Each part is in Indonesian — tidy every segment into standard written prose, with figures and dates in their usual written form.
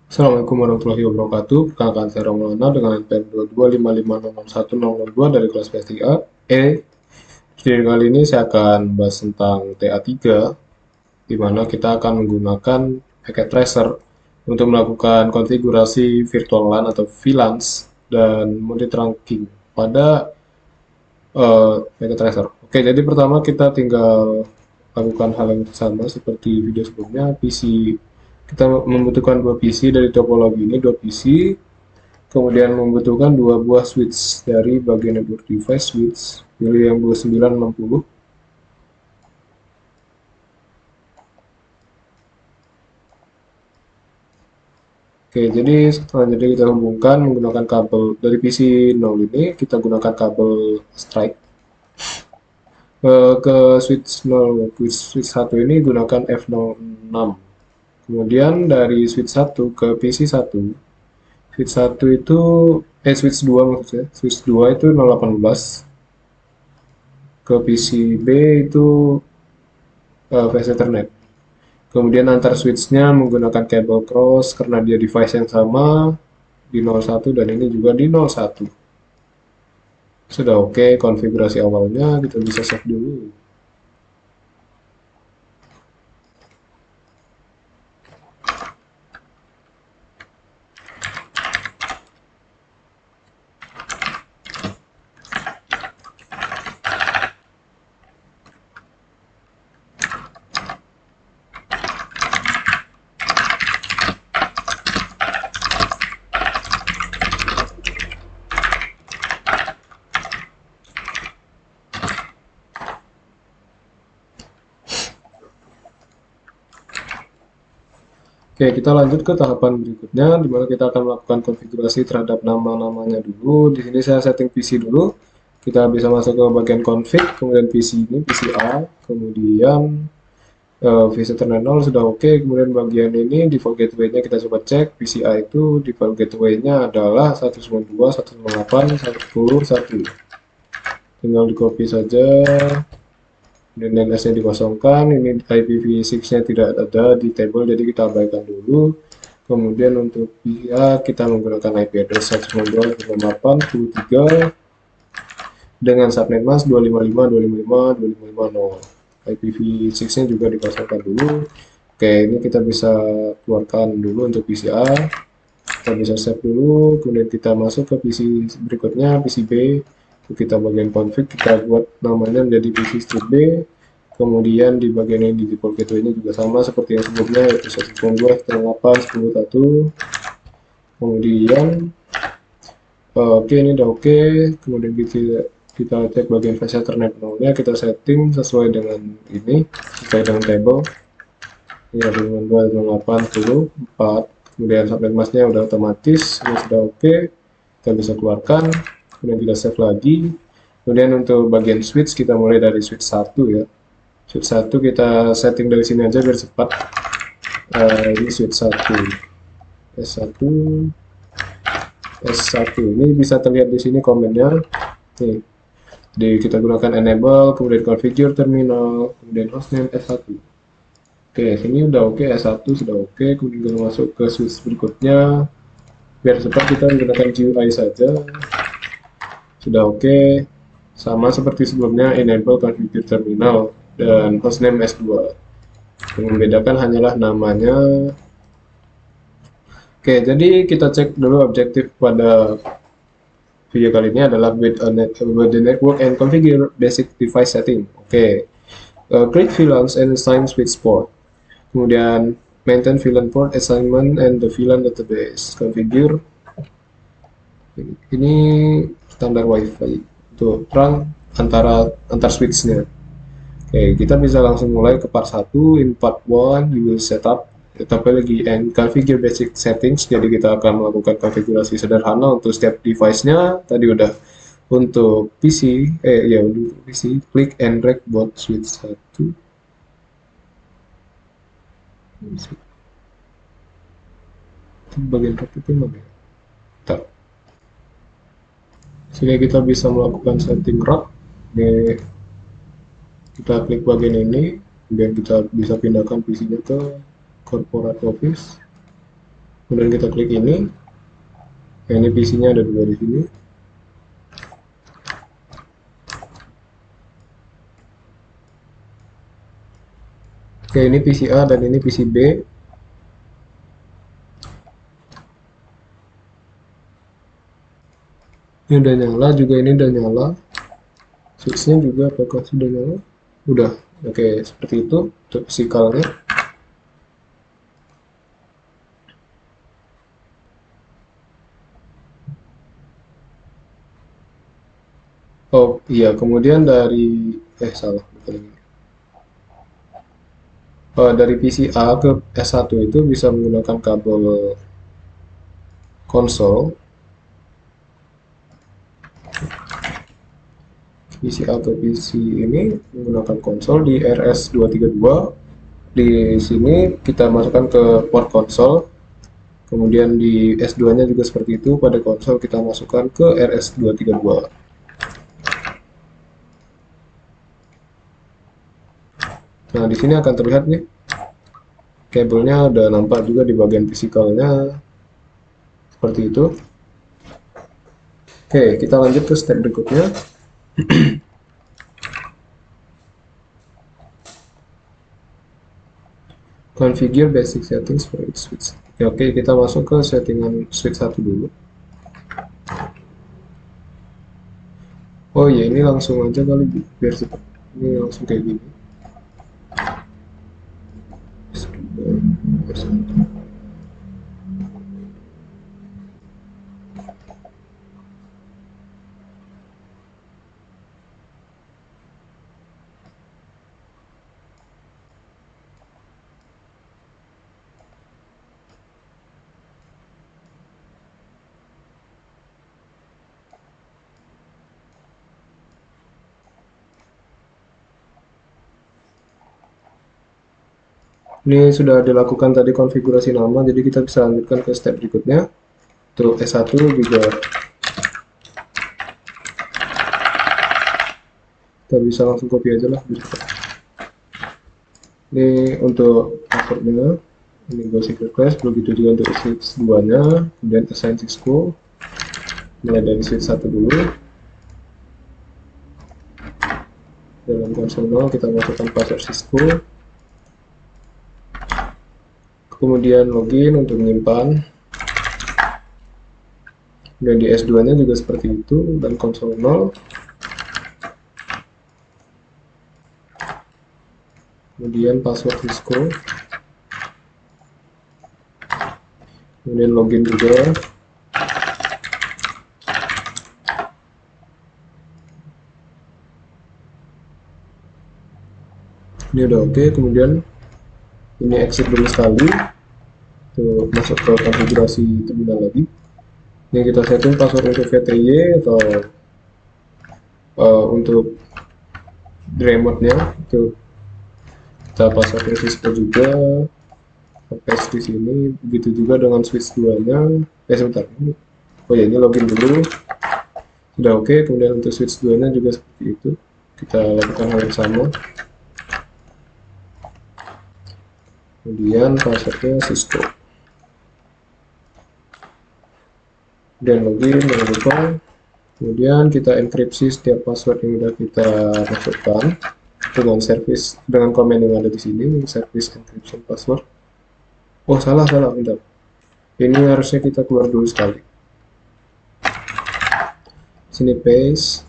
Assalamualaikum warahmatullahi wabarakatuh. Perkenalkan saya Romulana dengan NPM 2255001002 dari kelas PSIA E. Jadi kali ini saya akan bahas tentang TA3, di mana kita akan menggunakan packet tracer untuk melakukan konfigurasi virtual LAN atau VLANs dan multi-trunking pada packet tracer. Oke, jadi pertama kita tinggal lakukan hal yang sama seperti video sebelumnya. Kita membutuhkan dua PC dari topologi ini, dua PC, kemudian membutuhkan dua buah switch dari bagian network device switch, pilih yang 2960. Oke, jadi selanjutnya kita hubungkan menggunakan kabel dari PC 0 ini, kita gunakan kabel strike ke switch 0, switch 1 ini gunakan F06. Kemudian dari switch 1 ke PC 1, switch 1 itu switch 2 maksudnya, switch 2 itu 018, ke PC B itu flash Ethernet. Kemudian antar switch-nya menggunakan kabel cross karena dia device yang sama di 01 dan ini juga di 01. Sudah oke konfigurasi awalnya, kita bisa save dulu. Oke, kita lanjut ke tahapan berikutnya, di mana kita akan melakukan konfigurasi terhadap nama-namanya dulu. Di sini saya setting PC dulu. Kita bisa masuk ke bagian config, kemudian PC ini, PC A, kemudian VC Ethernet 0 sudah oke. Kemudian bagian ini default gateway-nya kita coba cek. PCI itu default gateway-nya adalah 192.168.110.1. Tinggal di copy saja. Dan DNS-nya dikosongkan. Ini IPv6-nya tidak ada di table, jadi kita abaikan dulu. Kemudian untuk PIA kita menggunakan IP address 192.168.110.3 dengan subnet mask 255.255.255.0. IPv6-nya juga dikosongkan dulu. Oke, ini kita bisa keluarkan dulu untuk PCA. Kita bisa save dulu, kemudian kita masuk ke PC berikutnya, PC B. Kita bagian config, kita buat namanya menjadi PC strip B. Kemudian di bagian ini di default gateway-nya juga sama seperti yang sebelumnya, yaitu 192.168.10.1. Kemudian oke, ini udah oke. Kemudian kita cek bagian flash Ethernet 0-nya, kita setting sesuai dengan ini, sesuai dengan table. Ini ada 2.0.8.10.4. Kemudian subnet masknya udah otomatis, ini sudah oke. Kita bisa keluarkan, kemudian kita save lagi. Kemudian untuk bagian switch kita mulai dari switch 1 ya. Switch 1 kita setting dari sini aja biar cepat. Ini switch 1 S1 S1 ini bisa terlihat di sini komennya. Nih, jadi kita gunakan enable, kemudian configure terminal, kemudian hostname S1. Oke, sini udah oke, S1 sudah oke. Kemudian kita masuk ke switch berikutnya. Biar cepat kita menggunakan GUI saja. Sudah oke. Sama seperti sebelumnya, enable configure terminal dan hostname S2. Yang membedakan hanyalah namanya. Oke, jadi kita cek dulu objektif pada video kali ini adalah with the network and configure basic device setting. Oke, create VLANs and assign switch port. Kemudian maintain VLAN port assignment and the VLAN database. Configure. Ini standar WiFi untuk run antar switch-nya. Oke, kita bisa langsung mulai ke part 1. In part 1, you will set up lagi and configure basic settings. Jadi kita akan melakukan konfigurasi sederhana untuk setiap device-nya. Tadi udah untuk PC, ya untuk PC, click and drag buat switch 1. Bagian drag itu mana? Sini kita bisa melakukan setting rack. Kita klik bagian ini, kemudian kita bisa pindahkan PC-nya ke corporate office. Kemudian kita klik ini. Nah, ini PC-nya ada dua di sini. Oke, ini PC A dan ini PC B. Ini udah nyala, juga ini udah nyala. Switch-nya juga apakah sudah nyala? Udah. Oke, seperti itu untuk physical-nya. Oh iya, kemudian dari salah, bukan ini. Dari PC A ke S1 itu bisa menggunakan kabel konsol. PC A ke PC ini menggunakan konsol di RS232. Di sini kita masukkan ke port konsol. Kemudian di S2-nya juga seperti itu, pada konsol kita masukkan ke RS232. Nah, di sini akan terlihat nih, kabelnya udah nampak juga di bagian fisikalnya, seperti itu. Oke, kita lanjut ke step berikutnya. Configure basic settings for each switch. Ya, oke, kita masuk ke settingan switch 1 dulu. Oh ya, ini langsung aja kali biar cepat. Ini langsung kayak gini. Ini sudah dilakukan tadi konfigurasi nama, jadi kita bisa lanjutkan ke step berikutnya. Untuk S1 juga kita bisa langsung copy aja lah. Ini untuk passwordnya, ini go secret class, begitu juga untuk switch 2 nya, kemudian assign Cisco, mulai dari switch 1 dulu. Dalam konsol 0 kita masukkan password Cisco, kemudian login untuk menyimpan, dan di S2 nya juga seperti itu, dan konsol 0, kemudian password Cisco, kemudian login juga. Ini udah oke. Kemudian ini exit dulu sekali untuk masuk ke konfigurasi terminal lagi. Ini kita setting password untuk VTY atau untuk remote-nya, untuk kita password Cisco juga, paste di sini. Begitu juga dengan switch 2 nya. Sebentar, oh ya, ini login dulu, sudah oke. Kemudian untuk switch 2 nya juga seperti itu, kita lakukan hal yang sama. Kemudian passwordnya Cisco, dan login, jangan lupa. Kemudian kita enkripsi setiap password yang sudah kita masukkan dengan service, dengan komen yang ada di sini, service encryption password. Oh, salah, bentar. Ini harusnya kita keluar dulu sekali. Sini paste,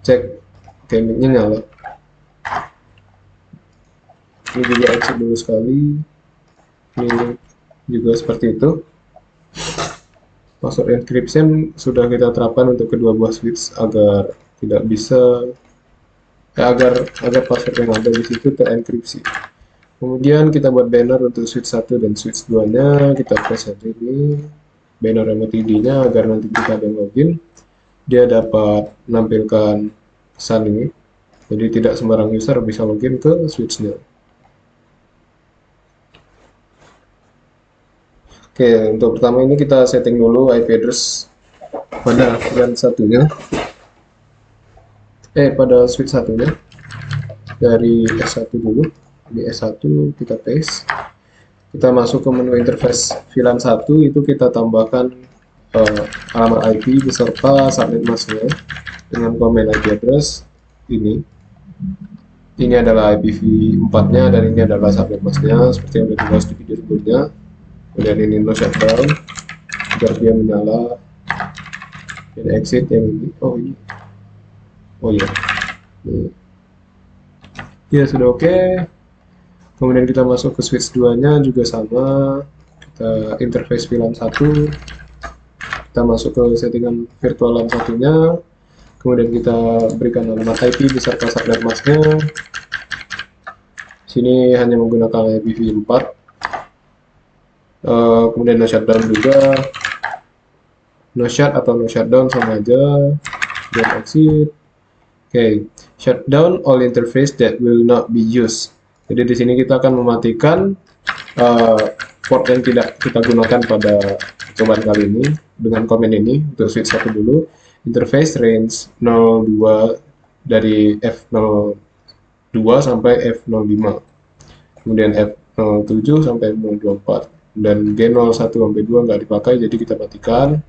cek, oke, mic-nya nyala. Ini juga exit dulu sekali. Ini juga seperti itu. Password encryption sudah kita terapkan untuk kedua buah switch agar tidak bisa agar password yang ada di situ terenkripsi. Kemudian kita buat banner untuk switch 1 dan switch 2 nya, kita press saja ini banner remote ID-nya agar nanti kita ada login dia dapat menampilkan pesan ini, jadi tidak sembarang user bisa login ke switch-nya. Oke, untuk pertama ini kita setting dulu IP address pada LAN satunya, pada switch satunya dari S1 dulu. Di S1 kita paste, kita masuk ke menu interface VLAN 1, itu kita tambahkan alamat IP beserta subnet masknya dengan komen IP address ini. Ini adalah IPv4 nya dan ini adalah subnet masknya seperti yang sudah dibahas di video sebelumnya. Kemudian ini no shutdown agar dia menyala, dan exit yang ini. Oh iya, ya sudah oke. Kemudian kita masuk ke switch 2 nya juga sama, kita interface VLAN 1, kita masuk ke settingan virtual LAN satunya, kemudian kita berikan alamat IP beserta subnet masknya. Sini hanya menggunakan IPv4. Kemudian no shutdown juga, no shut atau no shutdown sama aja, dan exit. Shut down all interface that will not be used. Jadi di sini kita akan mematikan port yang tidak kita gunakan pada percobaan kali ini dengan komen ini. Untuk switch 1 dulu, interface range 02 dari F02 sampai F05, kemudian F07 sampai F024, dan G01 sampai 2 nggak dipakai, jadi kita matikan.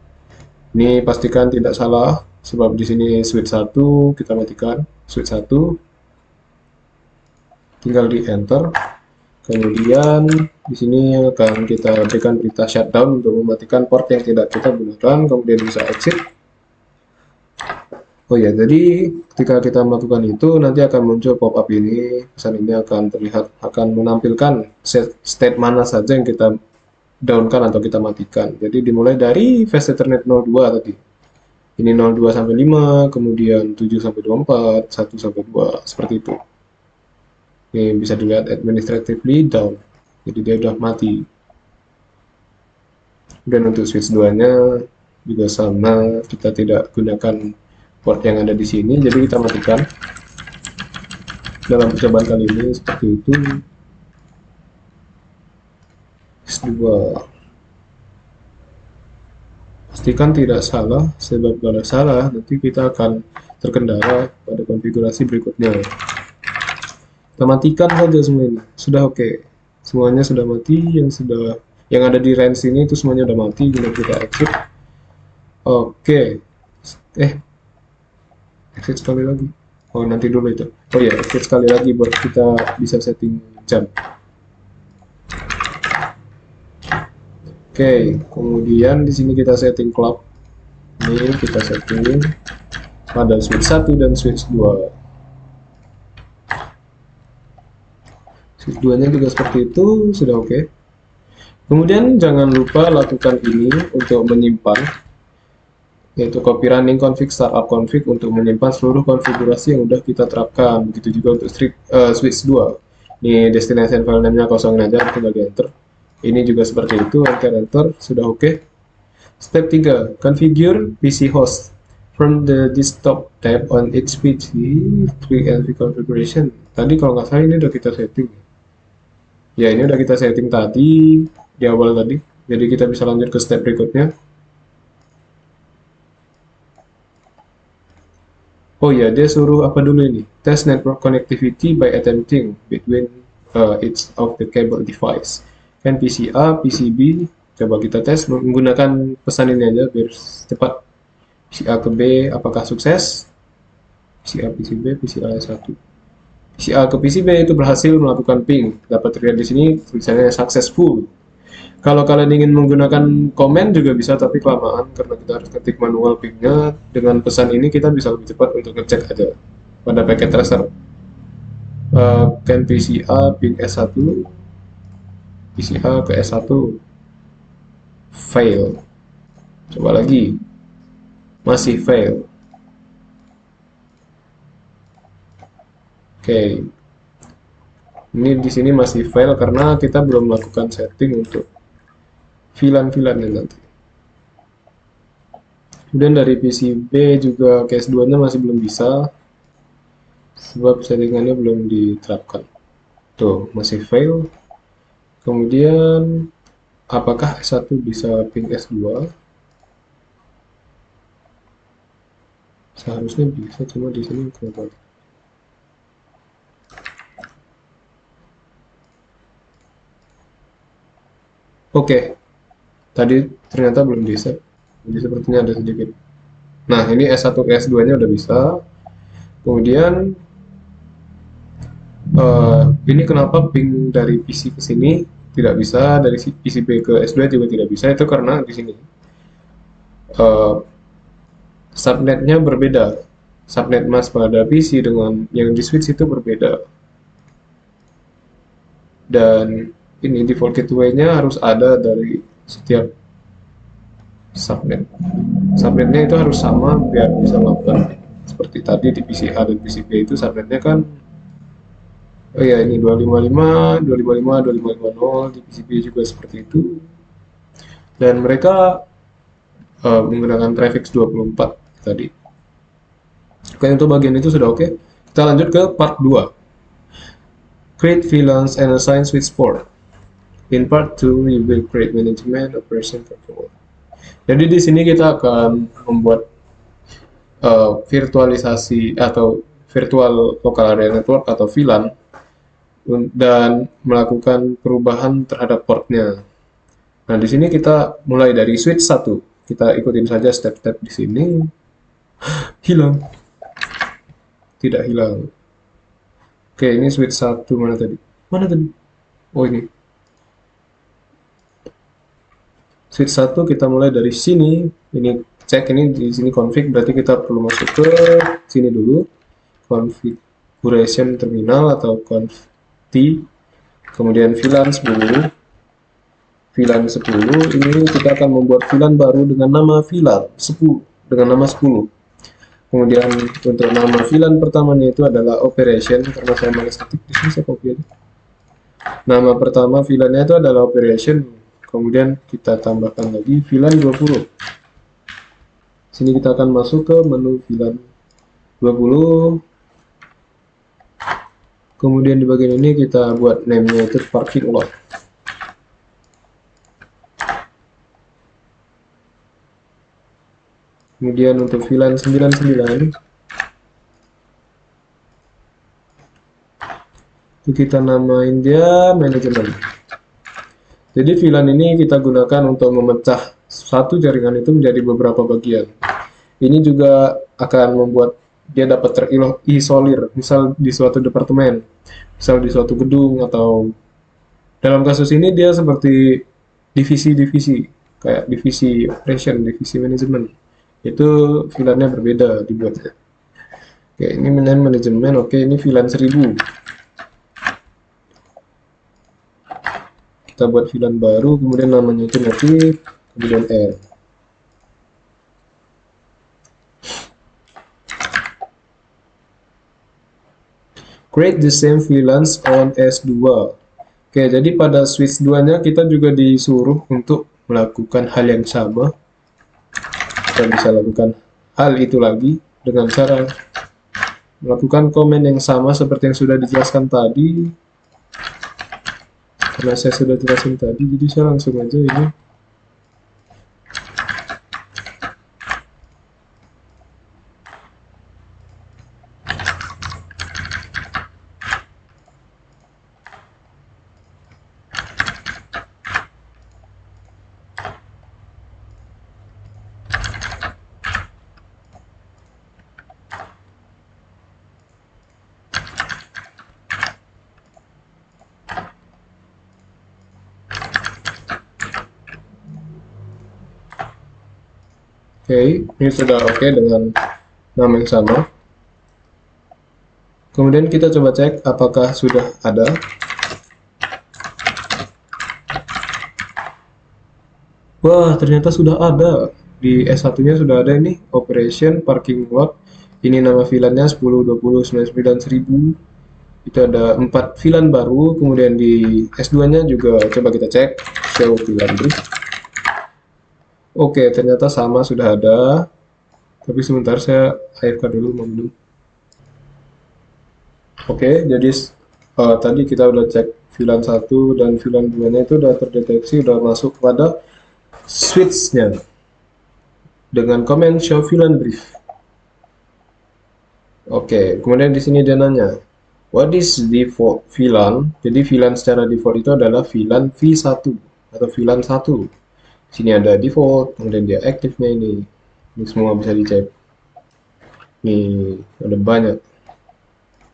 Ini pastikan tidak salah, sebab di sini switch 1 kita matikan, switch 1 tinggal di enter. Kemudian di sini akan kita berikan perintah shutdown untuk mematikan port yang tidak kita gunakan, kemudian bisa exit. Oh ya, jadi ketika kita melakukan itu nanti akan muncul pop-up ini. Pesan ini akan terlihat, akan menampilkan state mana saja yang kita downkan atau kita matikan. Jadi dimulai dari fast Ethernet 02 tadi. Ini 02 sampai 5, kemudian 7 sampai 24, 1 sampai 2, seperti itu. Ini bisa dilihat administratively down. Jadi dia sudah mati. Dan untuk switch 2-nya juga sama, kita tidak gunakan port yang ada di sini, jadi kita matikan. Dalam percobaan kali ini seperti itu. S2 pastikan tidak salah, sebab kalau salah nanti kita akan terkendala pada konfigurasi berikutnya. Kita matikan saja semua ini. Sudah oke. Semuanya sudah mati, yang ada di range ini itu semuanya sudah mati. Kemudian kita exit. Oke. Exit sekali lagi. Oh, nanti dulu itu. Oh ya, exit sekali lagi baru kita bisa setting jam. Kemudian di sini kita setting clock. Ini kita setting pada switch 1 dan switch 2. Switch 2-nya juga seperti itu, sudah oke. Kemudian jangan lupa lakukan ini untuk menyimpan, yaitu copy running config startup config untuk menyimpan seluruh konfigurasi yang sudah kita terapkan. Begitu juga untuk switch 2. Ini destination file name-nya kosongin aja, tinggal di enter. Ini juga seperti itu, enter, sudah oke. Step 3, configure PC host from the desktop tab on each PC, click NV configuration. Tadi kalau nggak salah ini udah kita setting. Ya, ini udah kita setting tadi di awal tadi. Jadi kita bisa lanjut ke step berikutnya. Oh ya, dia suruh apa dulu ini? Test network connectivity by attempting between each of the cable device. Kan PCA, PCB, coba kita tes menggunakan pesan ini aja biar cepat. PCA ke B, apakah sukses? PCA, PCB, PCA 1. PCA ke PCB itu berhasil melakukan ping. Dapat terlihat di sini tulisannya successful. Kalau kalian ingin menggunakan komen juga bisa, tapi kelamaan karena kita harus ketik manual pingnya. Dengan pesan ini kita bisa lebih cepat untuk ngecek aja pada packet tracer. Can PCA ping S1, PCA ke S1 fail. Coba lagi, masih fail. Ini di sini masih fail karena kita belum melakukan setting untuk VLAN-VLAN nanti. Kemudian dari PCB juga case 2 nya masih belum bisa, sebab settingannya belum diterapkan. Tuh, masih fail. Kemudian apakah S1 bisa ping S2? Seharusnya bisa, cuma di sini kenapa? Oke, tadi ternyata belum di set, jadi sepertinya ada sedikit. Nah, ini S1 ke S2 nya udah bisa. Kemudian ini kenapa ping dari PC ke sini tidak bisa, dari PCB ke S2 juga tidak bisa, itu karena di sini eh, subnetnya berbeda. Subnet mas pada PC dengan yang di switch itu berbeda. Dan ini default gateway-nya harus ada dari setiap subnet. Subnetnya itu harus sama biar bisa melakukan seperti tadi di PCA dan PCB itu subnetnya kan, oh ya, ini 255, 255, 2550, di PCB juga seperti itu. Dan mereka menggunakan prefix 24 tadi. Oke, untuk bagian itu sudah oke. Kita lanjut ke part 2. Create VLANs and assign switch port. In part 2, we will create management operation control. Jadi di sini kita akan membuat virtualisasi atau virtual local area network atau VLAN dan melakukan perubahan terhadap portnya. Nah, di sini kita mulai dari switch 1. Kita ikutin saja step-step di sini. Hilang. Tidak hilang. Oke, ini switch 1 mana tadi? Mana tadi? Oh, ini. Switch 1 kita mulai dari sini. Ini cek, ini di sini config, berarti kita perlu masuk ke sini dulu. Configuration terminal atau conf T. Kemudian VLAN 10. VLAN 10 ini kita akan membuat VLAN baru dengan nama VLAN 10, dengan nama 10. Kemudian untuk nama VLAN pertamanya itu adalah operation, karena saya malas ketik di sini, saya copy aja. Nama pertama VLAN-nya itu adalah operation. Kemudian kita tambahkan lagi VLAN 20. Sini kita akan masuk ke menu VLAN 20. Kemudian di bagian ini kita buat name-nya itu parking lot. Kemudian untuk VLAN 99 itu kita namain dia manajemen. Jadi VLAN ini kita gunakan untuk memecah satu jaringan itu menjadi beberapa bagian. Ini juga akan membuat dia dapat terisolir, misal di suatu departemen, misal di suatu gedung, atau dalam kasus ini dia seperti divisi-divisi, kayak divisi operation, divisi manajemen. Itu VLAN-nya berbeda dibuatnya. Oke, ini manajemen. Oke, ini VLAN 1000. Kita buat VLAN baru, kemudian namanya itu native, kemudian R. Create the same VLANs on S2. Oke, jadi pada switch 2-nya kita juga disuruh untuk melakukan hal yang sama. Kita bisa lakukan hal itu lagi dengan cara melakukan komen yang sama seperti yang sudah dijelaskan tadi. Karena saya sudah jelasin tadi, jadi saya langsung aja ini. Oke, ini sudah oke dengan nama yang sama. Kemudian kita coba cek apakah sudah ada. Wah, ternyata sudah ada. Di S1-nya sudah ada ini, operation parking lot. Ini nama VLAN-nya 10, 20, 99, 1000. Itu ada 4 VLAN baru. Kemudian di S2-nya juga coba kita cek, show VLAN brief. Oke, ternyata sama, sudah ada. Tapi sebentar, saya AFK dulu, mau minum. Oke, jadi tadi kita udah cek VLAN 1 dan VLAN 2-nya itu udah terdeteksi, udah masuk pada switch-nya dengan comment show VLAN brief. Oke, kemudian di sini dia nanya, what is default VLAN? Jadi VLAN secara default itu adalah VLAN V1. atau VLAN 1. Sini ada default, kemudian dia aktifnya ini semua bisa dicek. Nih ada banyak.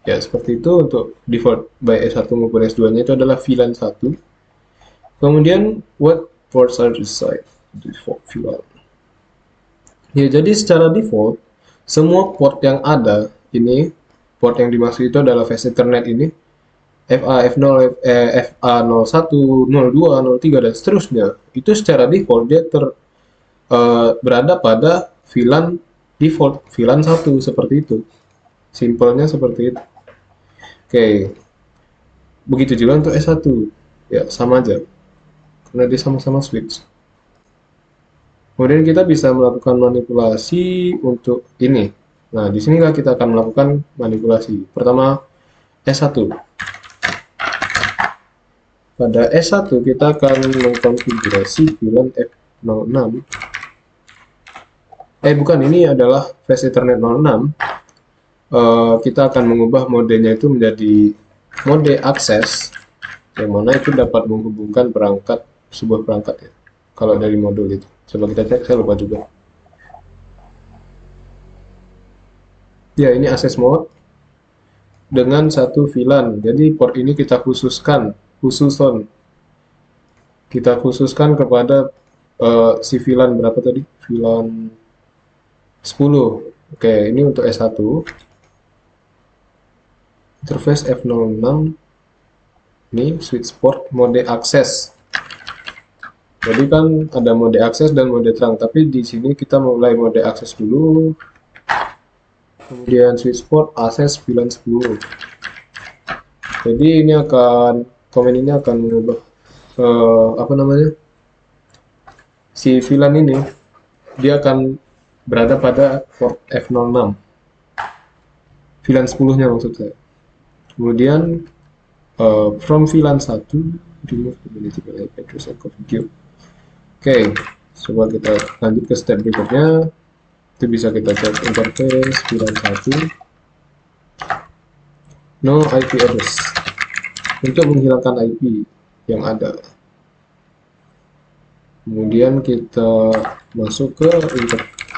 Ya seperti itu untuk default by S1 maupun S2 nya itu adalah VLAN 1. Kemudian what ports are assigned default VLAN. Ya jadi secara default semua port yang ada ini, port yang dimaksud itu adalah fast Ethernet ini, FA, F0, FA01, 02, 03 dan seterusnya. Itu secara default dia berada pada VLAN default, VLAN 1 seperti itu. Simpelnya seperti itu. Oke. Begitu juga untuk S1. Ya, sama aja. Karena dia sama-sama switch. Kemudian kita bisa melakukan manipulasi untuk ini. Nah, di sinilah kita akan melakukan manipulasi. Pertama, S1. Pada S1 kita akan mengkonfigurasi VLAN F06. Bukan, ini adalah Fast Ethernet 06. Kita akan mengubah modenya itu menjadi mode akses, yang mana itu dapat menghubungkan sebuah perangkat ya. Kalau dari modul itu. Coba kita cek, saya lupa juga. Ya, ini akses mode dengan satu VLAN. Jadi port ini kita khususkan kepada si VLAN berapa tadi? VLAN 10. Oke, ini untuk S1. Interface F06. Ini switch port mode akses. Jadi kan ada mode akses dan mode terang, tapi di sini kita mulai mode akses dulu. Kemudian switch port akses VLAN 10. Jadi ini komen ini akan mengubah si VLAN ini dia akan berada pada port F06. VLAN 10-nya maksud saya. Kemudian from VLAN 1 remove community address and configure. Oke, coba kita lanjut ke step berikutnya. Itu bisa kita cek interface VLAN 1 no IP address untuk menghilangkan IP yang ada. Kemudian kita masuk ke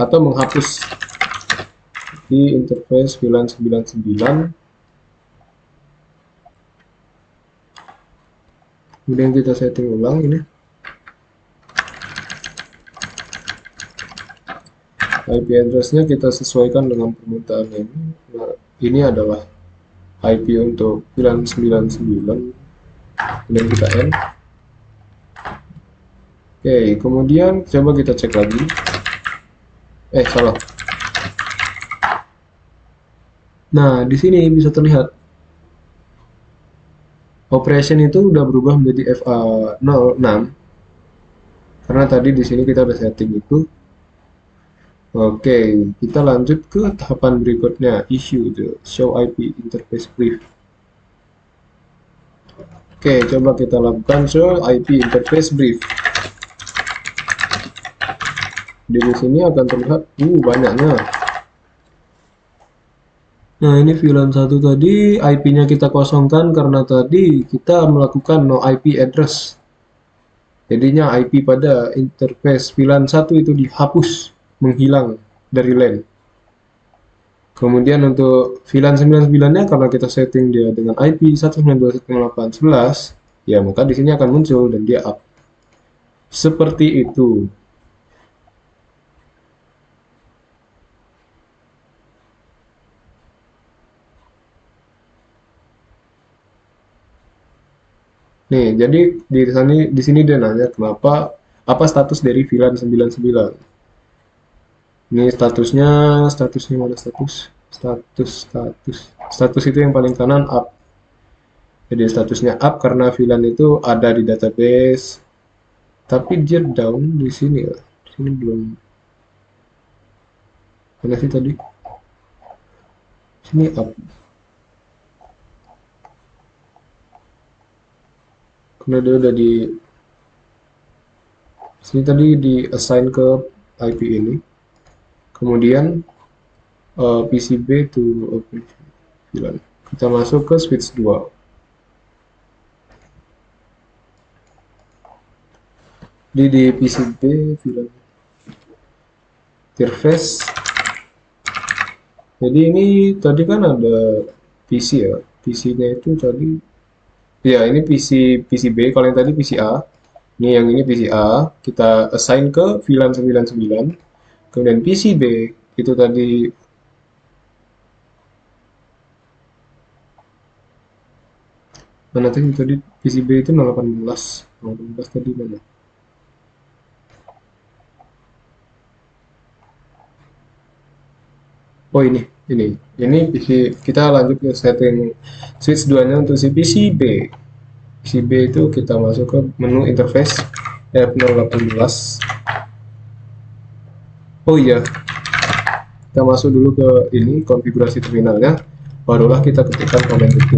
atau menghapus di interface VLAN 99. Kemudian kita setting ulang ini. IP address-nya kita sesuaikan dengan permintaan ini. Nah, ini adalah IP untuk VLAN 99. Kemudian kita end. Oke, kemudian coba kita cek lagi. Salah. Nah, di sini bisa terlihat operation itu udah berubah menjadi FA06 karena tadi di sini kita udah setting itu. Oke, kita lanjut ke tahapan berikutnya, issue the show IP interface brief. Oke, coba kita lakukan show IP interface brief. Di sini akan terlihat banyaknya. Nah, ini VLAN 1 tadi IP-nya kita kosongkan karena tadi kita melakukan no IP address. Jadinya IP pada interface VLAN 1 itu dihapus, menghilang dari LAN. Kemudian untuk VLAN 99-nya karena kita setting dia dengan IP 192.168.11, ya maka di sini akan muncul dan dia up. Seperti itu. Nih, jadi di sini dia nanya apa status dari VLAN 99. Ini statusnya mana status itu yang paling kanan up. Jadi statusnya up karena VLAN itu ada di database, tapi dia down di sini ya. Di sini belum. Mana sih tadi? Sini up. Karena dia udah di sini tadi di assign ke IP ini. Kemudian PCB to operation VLAN. Kita masuk ke switch 2. di PCB VLAN interface. Jadi ini tadi kan ada PC ya, PC-nya itu tadi ya ini PCB, kalau yang tadi PCA. Yang ini PCA, kita assign ke VLAN 99. Kemudian PCB itu tadi mana tadi PCB itu 018 tadi mana? Oh ini PC. Kita lanjut ke setting switch 2 nya untuk si PCB. PCB itu kita masuk ke menu interface F018. Oh iya, kita masuk dulu ke ini konfigurasi terminalnya, barulah kita ketikkan command itu.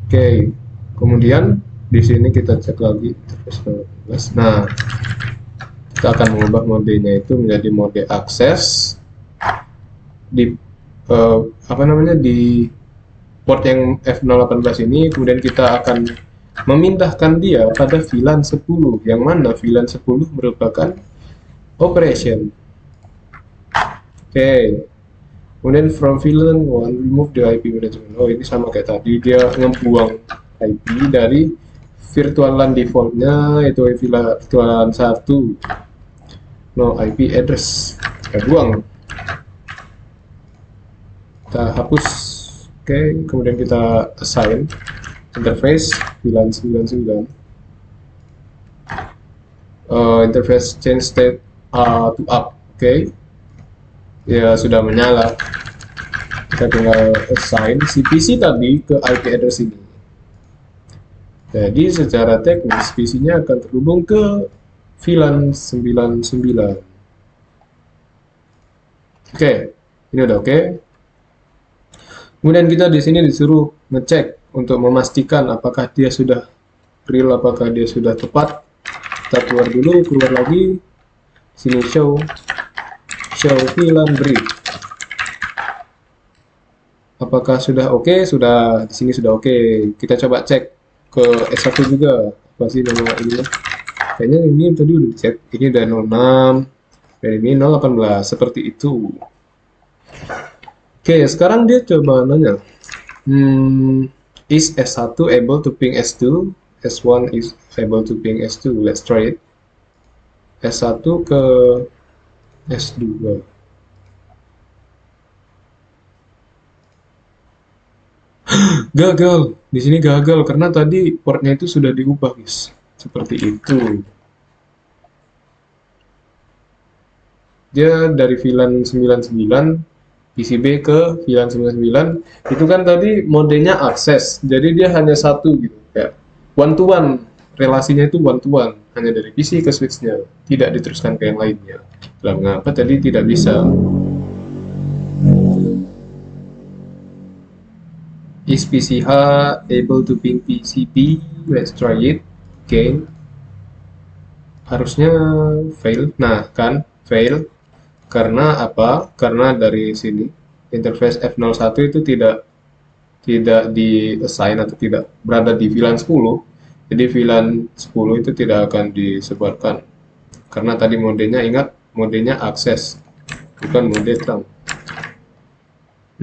Oke, kemudian di sini kita cek lagi interface 018. Nah, kita akan mengubah modenya itu menjadi mode akses di di port yang F018 ini. Kemudian kita akan memindahkan dia pada VLAN 10, yang mana VLAN 10 merupakan operation. Oke, kemudian from VLAN 1 remove the IP management. Oh, ini sama kayak tadi, dia ngebuang IP dari virtual LAN defaultnya, itu virtual LAN 1, no IP address, kita buang, kita hapus. Oke, kemudian kita assign interface VLAN 99, interface change state to up. Oke, ya sudah menyala. Kita tinggal assign si PC tadi ke IP address ini. Jadi secara teknis PC-nya akan terhubung ke VLAN 99. Oke, ini udah oke. Kemudian kita di sini disuruh ngecek untuk memastikan apakah dia sudah real, apakah dia sudah tepat. Kita keluar dulu, keluar lagi. Sini show VLAN brief. Apakah sudah oke? Sudah, di sini sudah oke. Kita coba cek ke S1 juga. Apa sih nama ini? Kayaknya ini tadi udah dicek. Ini udah 06 dan ini 018, seperti itu. Oke, sekarang dia coba nanya. Is S1 able to ping S2? S1 is able to ping S2. Let's try it. S1 ke S2. Gagal. Di sini gagal karena tadi portnya itu sudah diubah, guys. Seperti itu. Dia dari VLAN 99 PCB ke VLAN 99 itu kan tadi modenya akses, jadi dia hanya satu gitu, kayak one to one, relasinya itu one to one, hanya dari PC ke switchnya, tidak diteruskan ke yang lainnya. Lah mengapa tadi tidak bisa? Is PCH able to ping PCB? Let's try it. Oke, harusnya fail. Nah kan fail. Karena apa? Karena dari sini interface F01 itu tidak di assign atau tidak berada di VLAN 10. Jadi VLAN 10 itu tidak akan disebarkan. Karena tadi modenya, ingat, modenya akses, bukan mode trunk.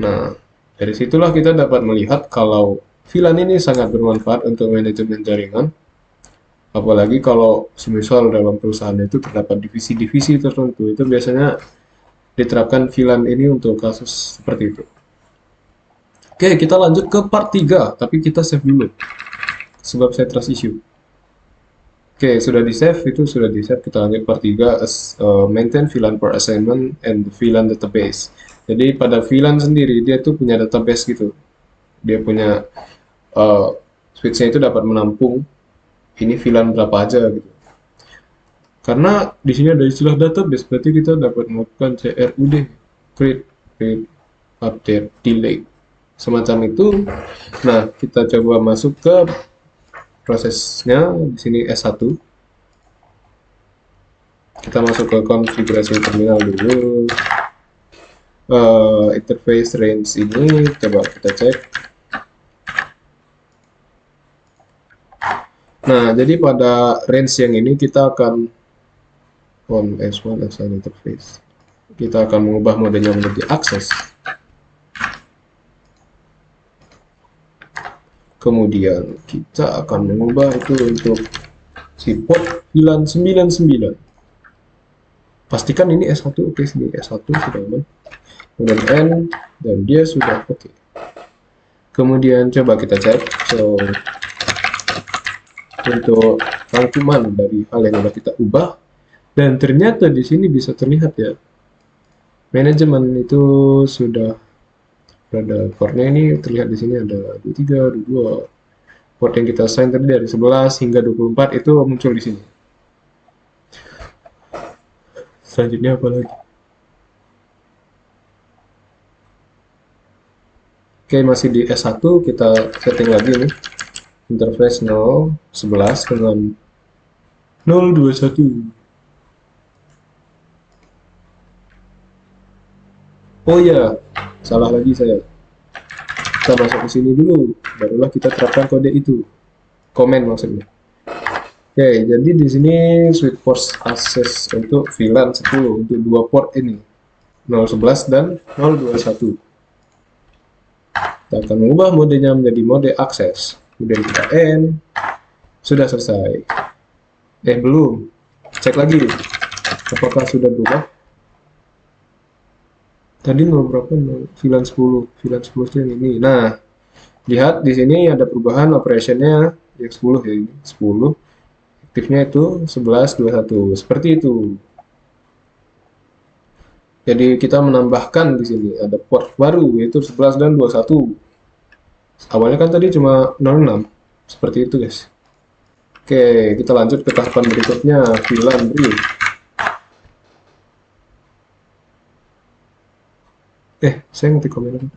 Nah, dari situlah kita dapat melihat kalau VLAN ini sangat bermanfaat untuk manajemen jaringan. Apalagi kalau semisal dalam perusahaan itu terdapat divisi-divisi tertentu, itu biasanya diterapkan VLAN ini untuk kasus seperti itu. Oke, kita lanjut ke part 3, tapi kita save dulu sebab saya trust issue. Oke, sudah di save, kita lanjut part 3, maintain VLAN per assignment and VLAN database. Jadi pada VLAN sendiri dia tuh punya database gitu. Dia punya switch-nya itu dapat menampung ini VLAN berapa aja gitu. Karena di sini ada istilah database, berarti kita dapat melakukan CRUD, create, update, delete, semacam itu. Nah, kita coba masuk ke prosesnya. Di sini S1. Kita masuk ke konfigurasi terminal dulu. Interface range ini coba kita cek. Nah, jadi pada range yang ini kita akan on S1 assign interface. Kita akan mengubah modenya menjadi access. Kemudian kita akan mengubah itu untuk si port VLAN 99. Pastikan ini S1 oke, sini S1 sudah aman. Kemudian N dan dia sudah oke. Kemudian coba kita cek. So untuk rangkuman dari hal yang sudah kita ubah, dan ternyata di sini bisa terlihat ya, manajemen itu sudah ada portnya. Ini terlihat di sini ada 23, 22. Port yang kita assign tadi dari 11 hingga 24 itu muncul di sini. Selanjutnya apa lagi? Oke, masih di S1, kita setting lagi nih. Interface 0, 11 dengan 021. Oh iya, salah lagi saya. Kita masuk ke sini dulu, barulah kita terapkan kode itu. Komen maksudnya. Oke, jadi di sini switch port access untuk VLAN 10 untuk dua port ini, 011 dan 021. Kita akan mengubah modenya menjadi mode akses. Kemudian kita N. Sudah selesai. Belum. Cek lagi. Apakah sudah berubah? Tadi 0 berapa? 0, VLAN 10. VLAN 10 itu yang ini. Nah, lihat di sini ada perubahan operationnya yang 10 ya, ini 10. Aktifnya itu 11, 21. Seperti itu. Jadi kita menambahkan di sini ada port baru yaitu 11 dan 21. Awalnya kan tadi cuma 06. Seperti itu, guys. Oke, kita lanjut ke tahapan berikutnya, VLAN brief. Saya ngetik komen apa?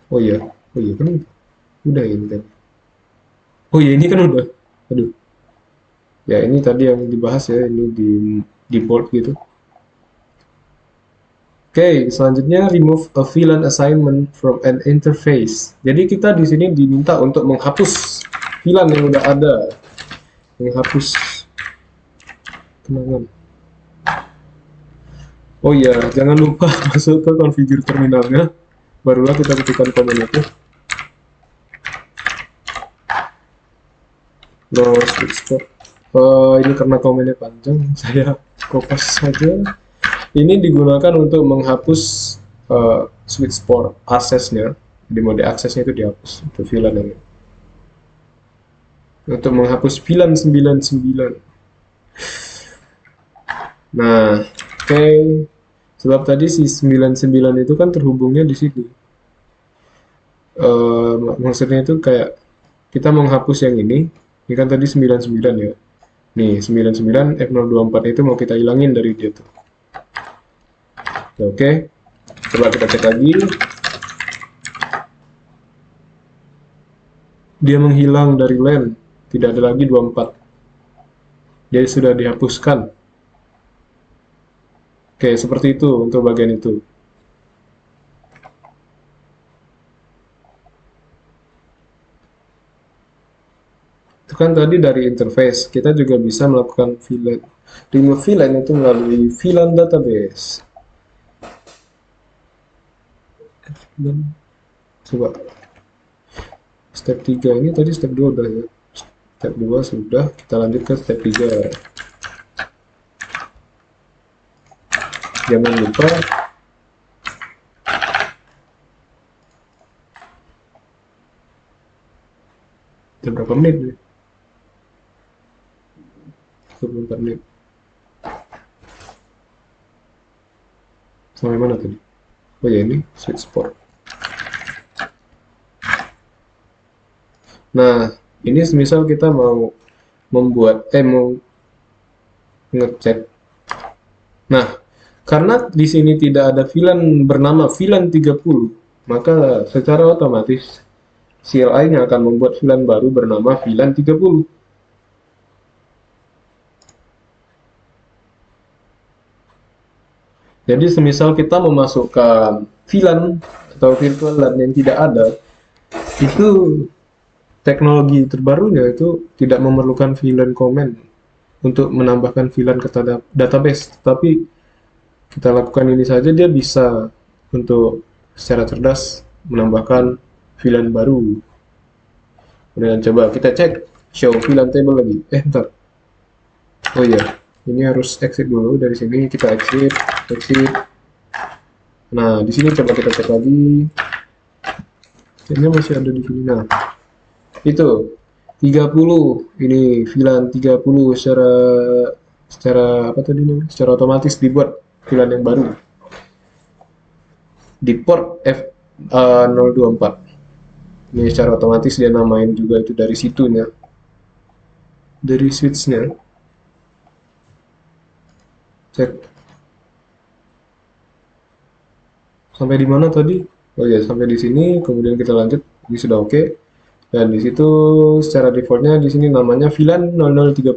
Oh iya kan udah ini tadi. Oh iya, ini kan udah. Aduh. Ya, ini tadi yang dibahas ya, ini di default gitu. Oke, selanjutnya remove a VLAN assignment from an interface. Jadi kita di sini diminta untuk menghapus VLAN yang udah ada, menghapus kenangan. Oh iya, jangan lupa masuk ke configure terminalnya, barulah kita ketikkan komen itu. No switch port. Ini karena komennya panjang, saya kopas saja. Ini digunakan untuk menghapus switch port aksesnya. Di mode aksesnya itu dihapus untuk VLAN ini. Untuk menghapus VLAN 99. Nah, oke. Sebab tadi si 99 itu kan terhubungnya di sini. Maksudnya itu kayak kita menghapus yang ini kan tadi 99 ya. Nih, 99 F024 itu mau kita hilangin dari dia tuh. Oke, coba kita cek lagi. Dia menghilang dari LAN, tidak ada lagi 24. Jadi sudah dihapuskan. Oke, seperti itu untuk bagian itu. Itu kan tadi dari interface, kita juga bisa melakukan VLAN. Remove VLAN itu melalui VLAN database. Coba step 3 ini tadi step 2 udah ya. Step 2 sudah, kita lanjut ke step 3. Jangan lupa berapa menit nih? 24 menit. Sampai mana tadi? Oh ya, ini switch port. Nah, ini semisal kita mau membuat mau ngecek. Nah, karena di sini tidak ada VLAN bernama VLAN 30, maka secara otomatis CLI-nya akan membuat VLAN baru bernama VLAN 30. Jadi semisal kita memasukkan VLAN atau virtual LAN yang tidak ada, itu teknologi terbarunya itu tidak memerlukan VLAN command untuk menambahkan VLAN ke database, tapi kita lakukan ini saja dia bisa untuk secara cerdas menambahkan VLAN baru. Kemudian coba kita cek show VLAN table lagi. Ntar. Oh iya, ini harus exit dulu dari sini. Kita exit, exit. Nah, di sini coba kita cek lagi. Kayaknya masih ada di sini. Nah, itu 30 ini VLAN 30 secara secara apa tadi namanya? Secara otomatis dibuat VLAN yang baru di port F024. Ini secara otomatis dia namain juga itu dari situnya, dari switchnya. Cek sampai di mana tadi? Oh ya, sampai di sini. Kemudian kita lanjut. Ini sudah oke. Dan di situ secara defaultnya di sini namanya VLAN 0030.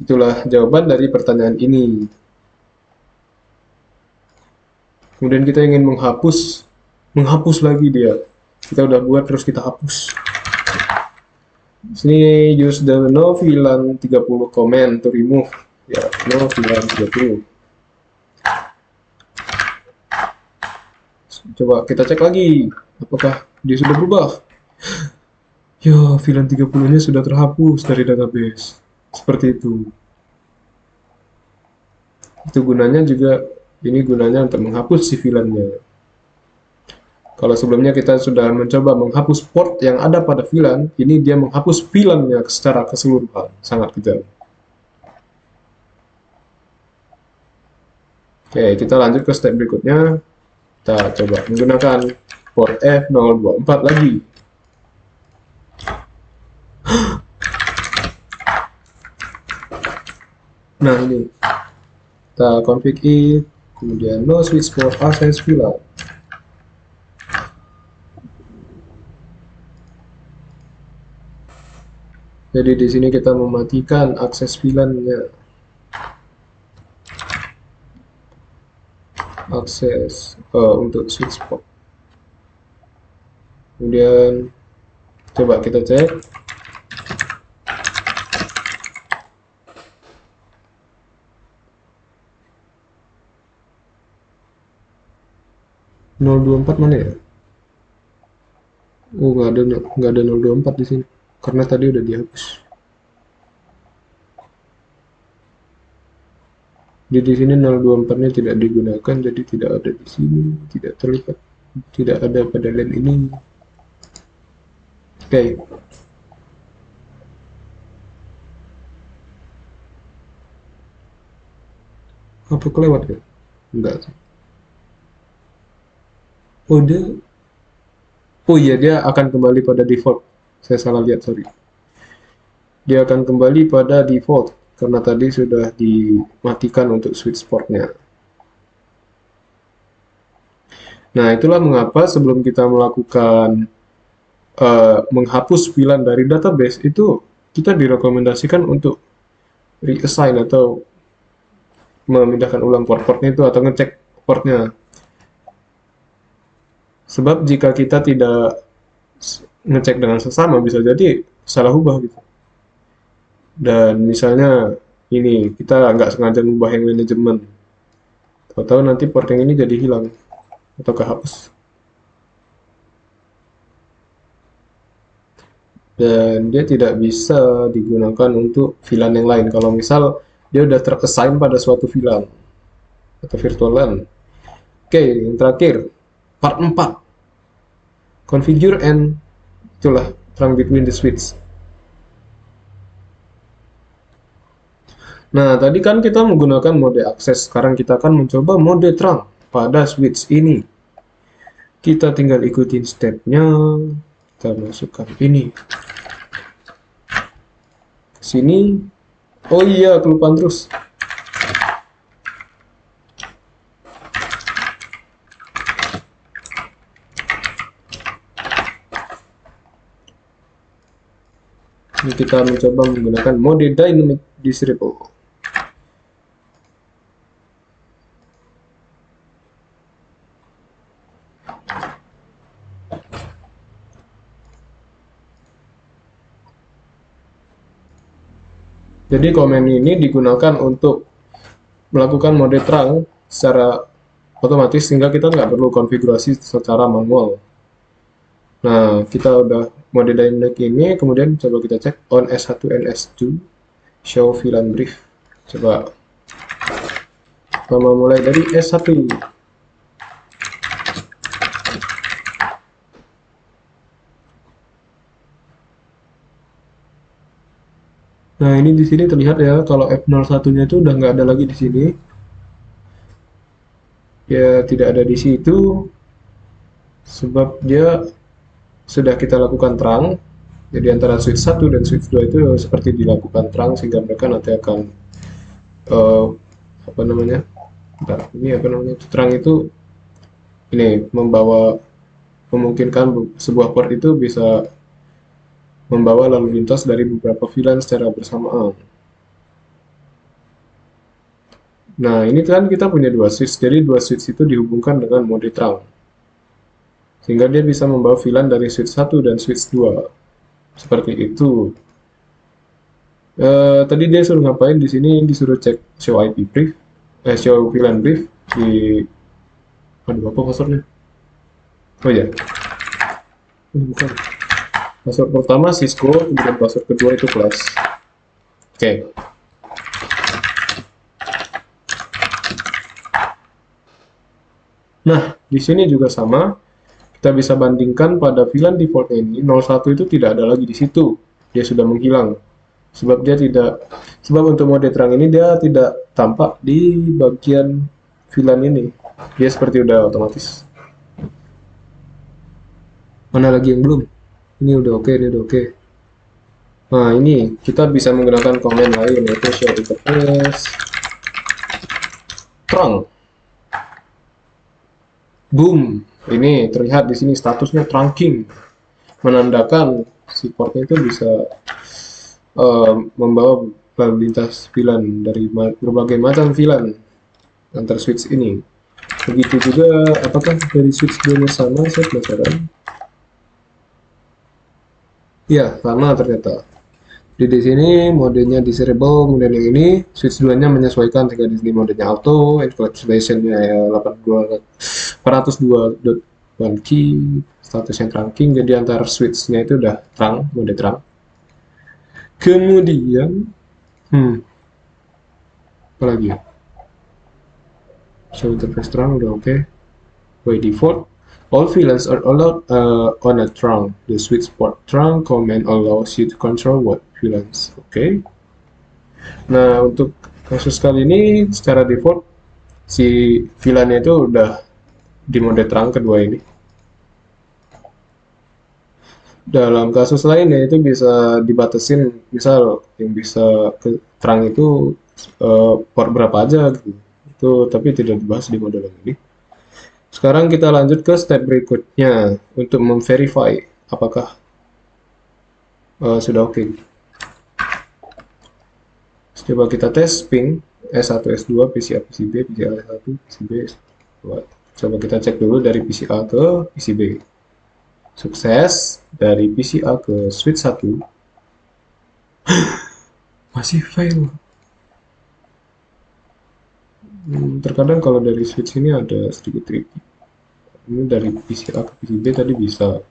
Itulah jawaban dari pertanyaan ini. Kemudian kita ingin menghapus lagi dia. Kita udah buat terus kita hapus. Sini use the no VLAN 30 command to remove. Ya, no VLAN 30. Coba kita cek lagi apakah dia sudah berubah. Ya, VLAN 30-nya sudah terhapus dari database. Seperti itu. Itu gunanya juga, ini gunanya untuk menghapus si VLAN-nya. Kalau sebelumnya kita sudah mencoba menghapus port yang ada pada VLAN, ini dia menghapus VLAN-nya secara keseluruhan. Sangat kejam. Oke, kita lanjut ke step berikutnya. Kita coba menggunakan port F024 lagi. Nah, ini kita config it, kemudian no switch for access VLAN. Jadi di sini kita mematikan akses VLAN-nya. Akses untuk switch port. Kemudian coba kita cek. Nol dua empat mana ya? Oh, nggak ada 024 di sini karena tadi udah dihapus. Jadi di sini 024-nya tidak digunakan, jadi tidak ada di sini, tidak terlihat, tidak ada pada LAN ini. Oke. Apa kelewat ya? Enggak sih. Oh iya, dia akan kembali pada default. Saya salah lihat, sorry. Dia akan kembali pada default karena tadi sudah dimatikan untuk switch portnya. Nah, itulah mengapa sebelum kita melakukan menghapus VLAN dari database itu kita direkomendasikan untuk reassign atau memindahkan ulang port-portnya itu atau ngecek portnya. Sebab jika kita tidak ngecek dengan sesama bisa jadi salah ubah gitu. Dan misalnya ini kita nggak sengaja ngubah yang manajemen, tahu-tahu nanti port yang ini jadi hilang atau kehapus. Dan dia tidak bisa digunakan untuk VLAN yang lain. Kalau misal dia udah terassign pada suatu VLAN atau virtual LAN. Oke, yang terakhir, part 4. Configure and itulah trunk between the switch. Nah, tadi kan kita menggunakan mode akses. Sekarang kita akan mencoba mode trunk pada switch ini. Kita tinggal ikutin stepnya. Kita masukkan ini. Sini. Oh iya, kelupaan terus. Ini kita mencoba menggunakan mode dynamic disable. Jadi komen ini digunakan untuk melakukan mode terang secara otomatis sehingga kita nggak perlu konfigurasi secara manual. Nah, kita udah mode dynamic ini, kemudian coba kita cek on S1 and S2 show VLAN brief. Coba mulai dari S1. Nah, ini di sini terlihat ya, kalau F01-nya itu udah nggak ada lagi di sini. Ya, tidak ada di situ, sebab dia sudah kita lakukan terang. Jadi antara switch 1 dan switch 2 itu seperti dilakukan terang, sehingga mereka nanti akan apa namanya? Bentar, ini apa namanya? Terang itu ini memungkinkan sebuah port itu bisa membawa lalu lintas dari beberapa VLAN secara bersamaan. Nah, ini kan kita punya dua switch, jadi dua switch itu dihubungkan dengan mode terang. Sehingga dia bisa membawa VLAN dari switch 1 dan switch 2. Seperti itu. Tadi dia suruh ngapain di sini? Disuruh cek show IP brief, show VLAN brief di, aduh apa passwordnya? Oh ya, bukan. Password pertama Cisco, kemudian password kedua itu kelas. Oke. Nah, di sini juga sama. Kita bisa bandingkan pada VLAN default ini 01 itu tidak ada lagi di situ. Dia sudah menghilang. Sebab untuk mode terang ini dia tidak tampak di bagian VLAN ini. Dia seperti udah otomatis. Mana lagi yang belum? Ini udah oke, ini udah oke. Nah, ini kita bisa menggunakan komen lain yaitu show interface terang. Boom. Ini terlihat di sini statusnya trunking, menandakan si portnya itu bisa membawa lalu lintas VLAN dari berbagai macam VLAN antar switch ini. Begitu juga, apakah dari switch 2 sama? Saya penasaran. Ya, sama ternyata. Di sini modenya disable, kemudian yang ini switch 2-nya menyesuaikan sehingga di sini modenya auto, encapsulation-nya ya 402.1 key, statusnya trunking, jadi antar switch-nya itu udah terang, mode terang. Kemudian, apa lagi ya? Show interface terang udah oke. By default, all VLANs are allowed on a trunk. The switch port trunk command allows you to control what VLANs. Oke. Nah, untuk kasus kali ini secara default si VLAN-nya itu udah di mode terang kedua ini. Dalam kasus lainnya itu bisa dibatasin, misal yang bisa ke terang itu port berapa aja gitu. Itu tapi tidak dibahas di model ini. Sekarang kita lanjut ke step berikutnya untuk memverify apakah sudah oke. Coba kita tes ping S1, S2, PCA, PCB, PCA S1, PCB, S2. Coba kita cek dulu dari PCA ke PCB. Sukses dari PCA ke switch 1. Masih fail. Terkadang kalau dari switch ini ada sedikit tricky. Ini dari PCA ke PCB tadi bisa.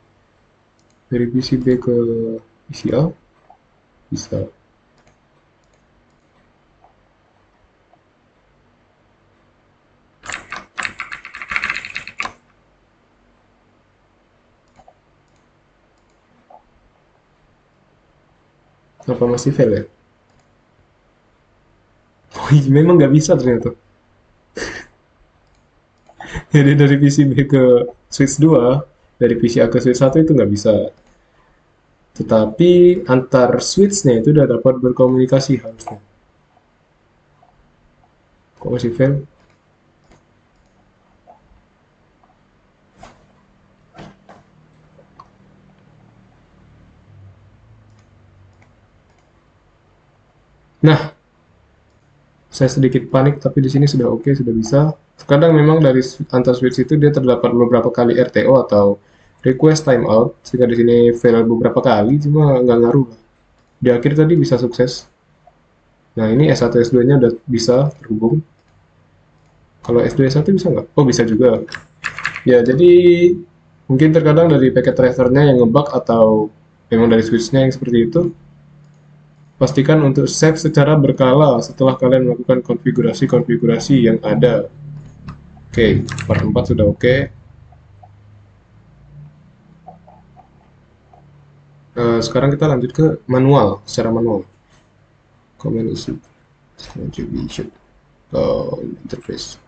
Dari PCB ke PCA bisa. Apa masih fail ya? Oh, memang nggak bisa ternyata. Jadi dari PCB ke switch 2, dari PCA ke switch 1 itu nggak bisa. Tetapi antar switch-nya itu udah dapat berkomunikasi harusnya. Kok masih fail? Nah, saya sedikit panik, tapi di sini sudah oke, sudah bisa. Kadang memang dari antar switch itu dia terdapat beberapa kali RTO atau request timeout, sehingga di sini fail beberapa kali, cuma nggak ngaruh. Di akhir tadi bisa sukses. Nah, ini S1 S2-nya udah bisa terhubung. Kalau S2 S1 bisa nggak? Oh, bisa juga. Ya, jadi mungkin terkadang dari packet tracernya yang ngebug atau memang dari switch-nya yang seperti itu. Pastikan untuk save secara berkala setelah kalian melakukan konfigurasi-konfigurasi yang ada. Oke, part 4 sudah oke. Sekarang kita lanjut ke manual, secara manual. Command issue, contribution, interface.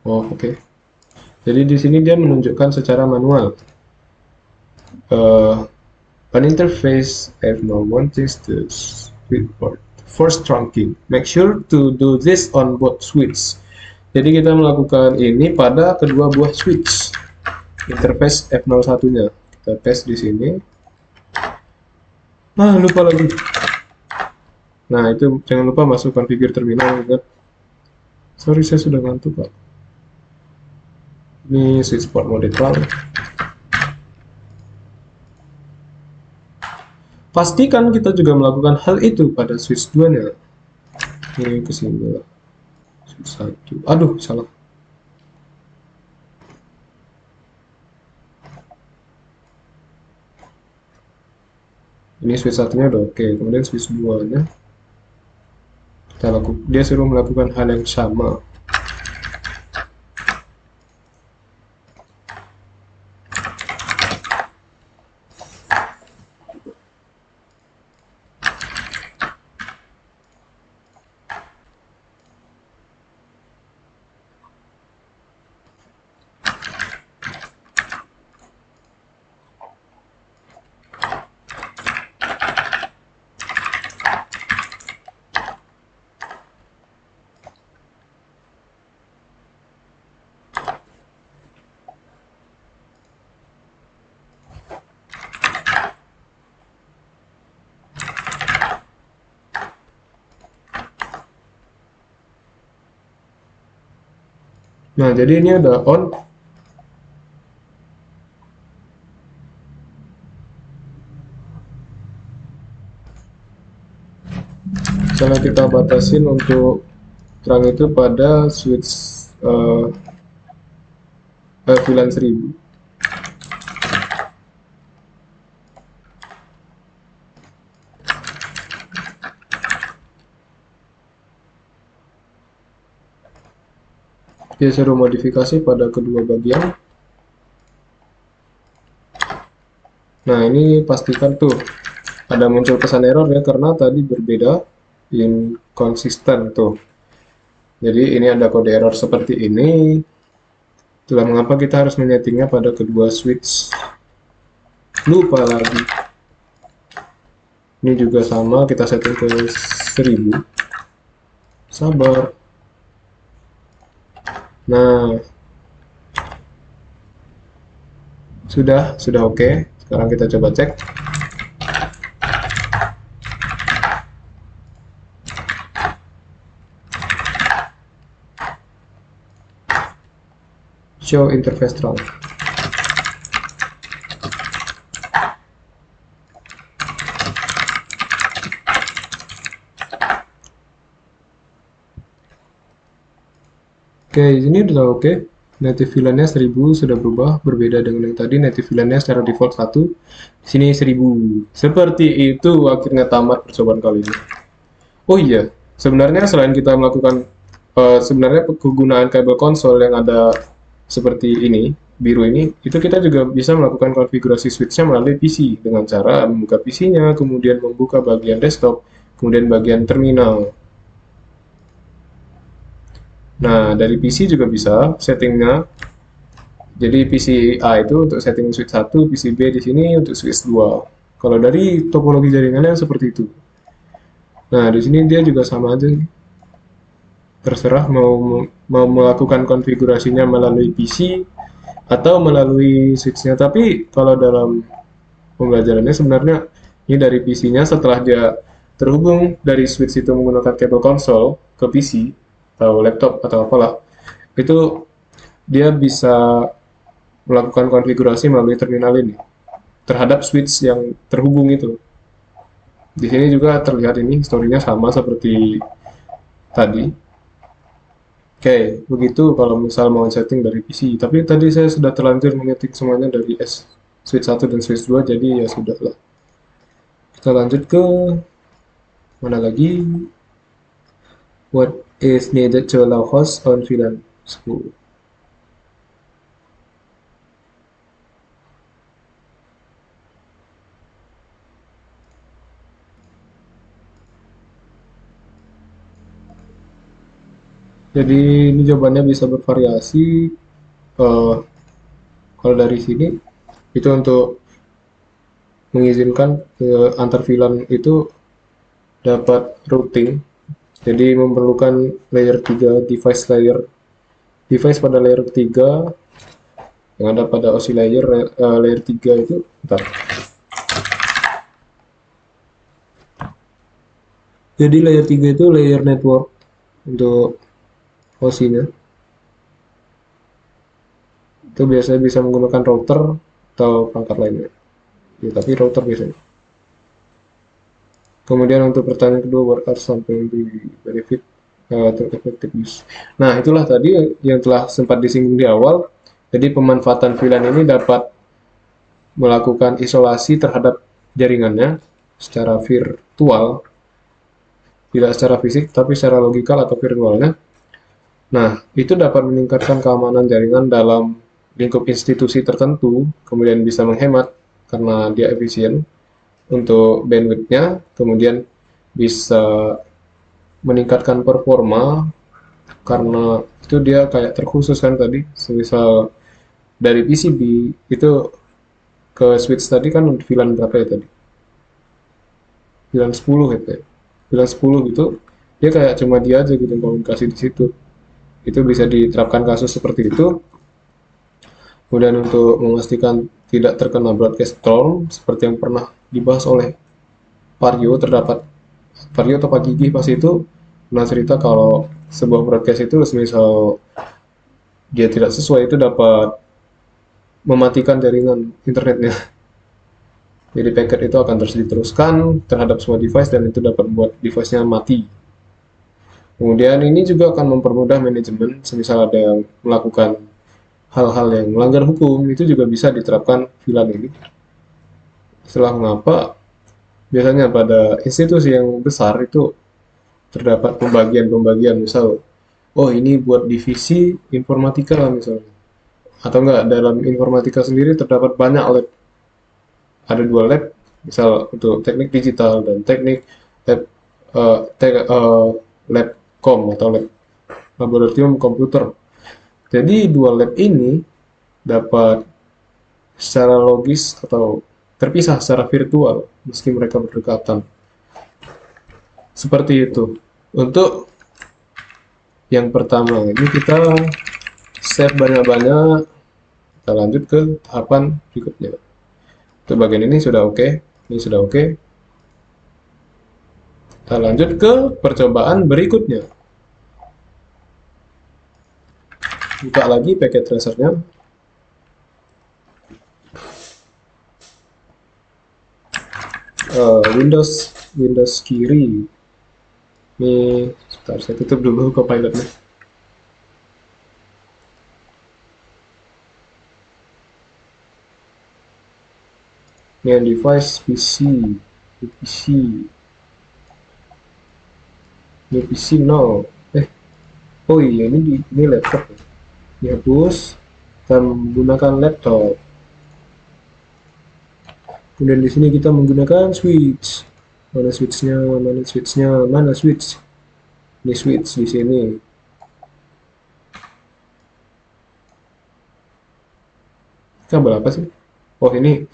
Oh, oke. Jadi di sini dia menunjukkan secara manual. An interface F01 wanting to switch port. First trunking. Make sure to do this on both switch. Jadi kita melakukan ini pada kedua buah switch. Interface F01-nya. Kita paste di sini. Lupa lagi. Nah, itu jangan lupa masuk configure terminal. Ingat. Sorry, saya sudah ngantuk, Pak. Ini switch port mode terang. Pastikan kita juga melakukan hal itu pada switch 2-nya. Ini ke sini. Switch 1. Aduh, salah. Ini switch 1-nya udah oke. Kemudian switch 2-nya dia suruh melakukan hal yang sama. Nah, jadi ini ada on. Misalnya kita batasin untuk terang itu pada switch VLAN 1000. Dia suruh modifikasi pada kedua bagian. Nah, ini pastikan tuh ada muncul pesan error ya, karena tadi berbeda, inconsistent tuh. Jadi ini ada kode error seperti ini. Itulah mengapa kita harus menyetingnya pada kedua switch. Lupa lagi. Ini juga sama, kita setting ke 1000. Sabar. Nah, sudah oke. Sekarang kita coba cek. Show interface trunk. Oke, ini udah oke. Native VLAN-nya 1000 sudah berubah, berbeda dengan yang tadi. Native VLAN-nya secara default 1, di sini 1000. Seperti itu akhirnya tamat percobaan kali ini. Oh iya, sebenarnya selain kita melakukan sebenarnya kegunaan kabel konsol yang ada seperti ini, biru ini, itu kita juga bisa melakukan konfigurasi switch-nya melalui PC dengan cara membuka PC-nya, kemudian membuka bagian desktop, kemudian bagian terminal. Nah, dari PC juga bisa settingnya. Jadi PC A itu untuk setting switch 1, PC B di sini untuk switch 2. Kalau dari topologi jaringannya seperti itu. Nah, di sini dia juga sama aja. Terserah mau melakukan konfigurasinya melalui PC atau melalui switch-nya. Tapi kalau dalam pembelajarannya sebenarnya ini dari PC-nya setelah dia terhubung dari switch itu menggunakan kabel konsol ke PC atau laptop atau apalah, itu dia bisa melakukan konfigurasi melalui terminal ini. terhadap switch yang terhubung itu. Di sini juga terlihat ini historinya sama seperti tadi. Oke, begitu kalau misal mau setting dari PC. Tapi tadi saya sudah terlanjur mengetik semuanya dari switch 1 dan switch 2, jadi ya sudah lah. Kita lanjut ke mana lagi? What is needed to allow host on VLAN school? Jadi ini jawabannya bisa bervariasi. Eh, Kalau dari sini itu untuk mengizinkan antar VLAN itu dapat routing. Jadi memerlukan layer 3 device pada layer 3 yang ada pada OSI layer 3 itu. Bentar. Jadi layer 3 itu layer network untuk OSI-nya. Itu biasanya bisa menggunakan router atau perangkat lainnya. Ya, tapi router biasanya. Kemudian untuk pertanyaan kedua, what are something the benefit to effective use? Nah, itulah tadi yang telah sempat disinggung di awal. Jadi pemanfaatan VLAN ini dapat melakukan isolasi terhadap jaringannya secara virtual, tidak secara fisik, tapi secara logikal atau virtualnya. Nah, itu dapat meningkatkan keamanan jaringan dalam lingkup institusi tertentu, kemudian bisa menghemat karena dia efisien untuk bandwidth-nya, kemudian bisa meningkatkan performa karena itu dia kayak terkhusus kan tadi, misal dari PCB itu ke switch tadi kan VLAN berapa ya tadi? VLAN 10 gitu ya. VLAN 10 gitu, dia kayak cuma dia aja gitu komunikasi di situ. Itu bisa diterapkan kasus seperti itu. Kemudian untuk memastikan tidak terkena broadcast storm seperti yang pernah dibahas oleh Vario, terdapat Vario atau Pak Gigi pas itu pernah cerita kalau sebuah broadcast itu misal dia tidak sesuai itu dapat mematikan jaringan internetnya. Jadi packet itu akan terus diteruskan terhadap semua device dan itu dapat membuat device-nya mati. Kemudian ini juga akan mempermudah manajemen, semisal ada yang melakukan hal-hal yang melanggar hukum, itu juga bisa diterapkan VLAN ini. Setelah mengapa, biasanya pada institusi yang besar itu terdapat pembagian-pembagian, misal, oh ini buat divisi informatika lah misalnya. Atau enggak, dalam informatika sendiri terdapat banyak lab. Ada 2 lab, misal untuk teknik digital dan teknik lab, lab kom atau lab laboratorium komputer. Jadi 2 lab ini dapat secara logis atau terpisah secara virtual meski mereka berdekatan. Seperti itu. Untuk yang pertama ini kita save banyak-banyak. Kita lanjut ke tahapan berikutnya. Untuk bagian ini sudah oke. Ini sudah oke. Kita lanjut ke percobaan berikutnya. Buka lagi packet tracernya. Windows kiri. Ini sebentar saya tutup dulu Copilotnya. Ini yang device ini PC no. Oh iya ini laptop. Dihapus. Kita menggunakan laptop. Kemudian di sini kita menggunakan switch. Mana switchnya? Mana switchnya? Mana switch? Ini switch di sini. Kabel apa sih? Oh ini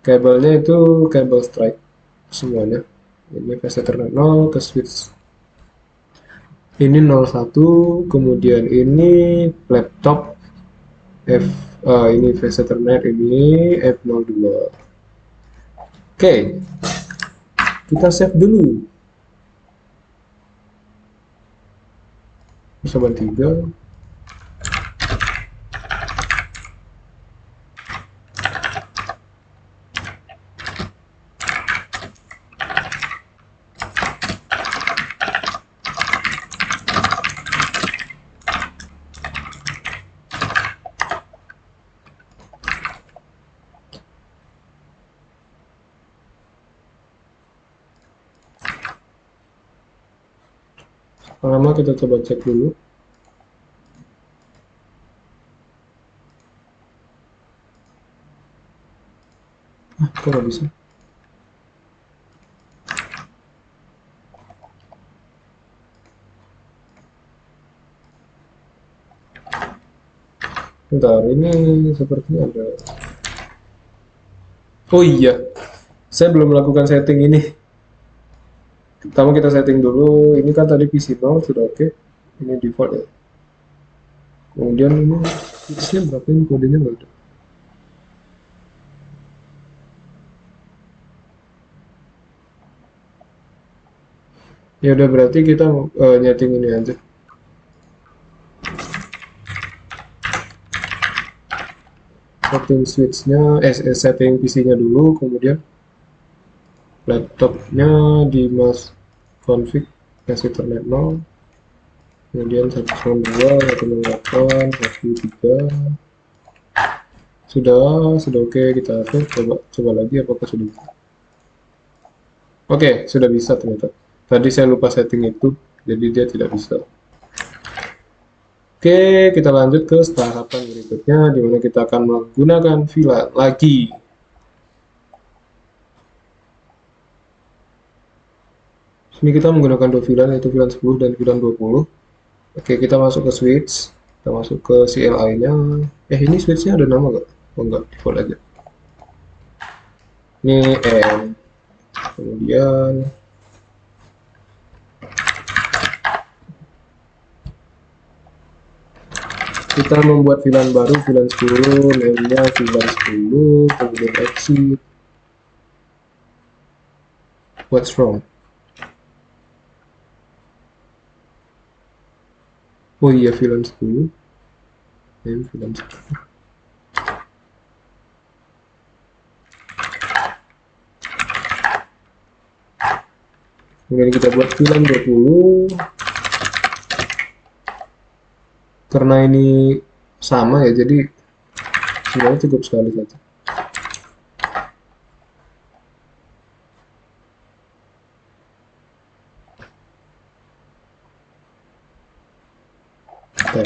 kabelnya itu kabel strike semuanya. Ini fast Ethernet 0 ke switch. Ini 01, kemudian ini laptop ini fast Ethernet, ini F02. Oke, kita save dulu. Persamaan 3. Pertama kita coba cek dulu. Kok nggak bisa? Bentar, ini sepertinya ada. Oh iya, saya belum melakukan setting ini. Pertama kita setting dulu. Ini kan tadi PC0 sudah oke. Ini default ya. Kemudian ini switchnya berapa, ini kodenya nggak ada. Ya udah, berarti kita nyeting ini aja. Setting switchnya, setting PC-nya dulu, kemudian laptopnya di mas config kasih Ethernet 0, kemudian 192, 128, 103. Sudah oke, kita coba lagi apakah sudah. Oke, sudah bisa ternyata. Tadi saya lupa setting itu, jadi dia tidak bisa. Oke, kita lanjut ke tahapan berikutnya, di mana kita akan menggunakan VLAN lagi. Ini kita menggunakan dua VLAN, yaitu VLAN 10 dan VLAN 20. Oke, kita masuk ke switch, kita masuk ke CLI-nya. Ini switch-nya ada nama nggak? Oh enggak, default aja. Ini N. Kemudian kita membuat VLAN baru, VLAN 10, name-nya VLAN 10, kemudian exit. What's wrong? Oh iya, VLAN 10. Name VLAN 10. Kemudian kita buat VLAN 20. Karena ini sama ya, jadi sebenarnya cukup sekali saja. Oke.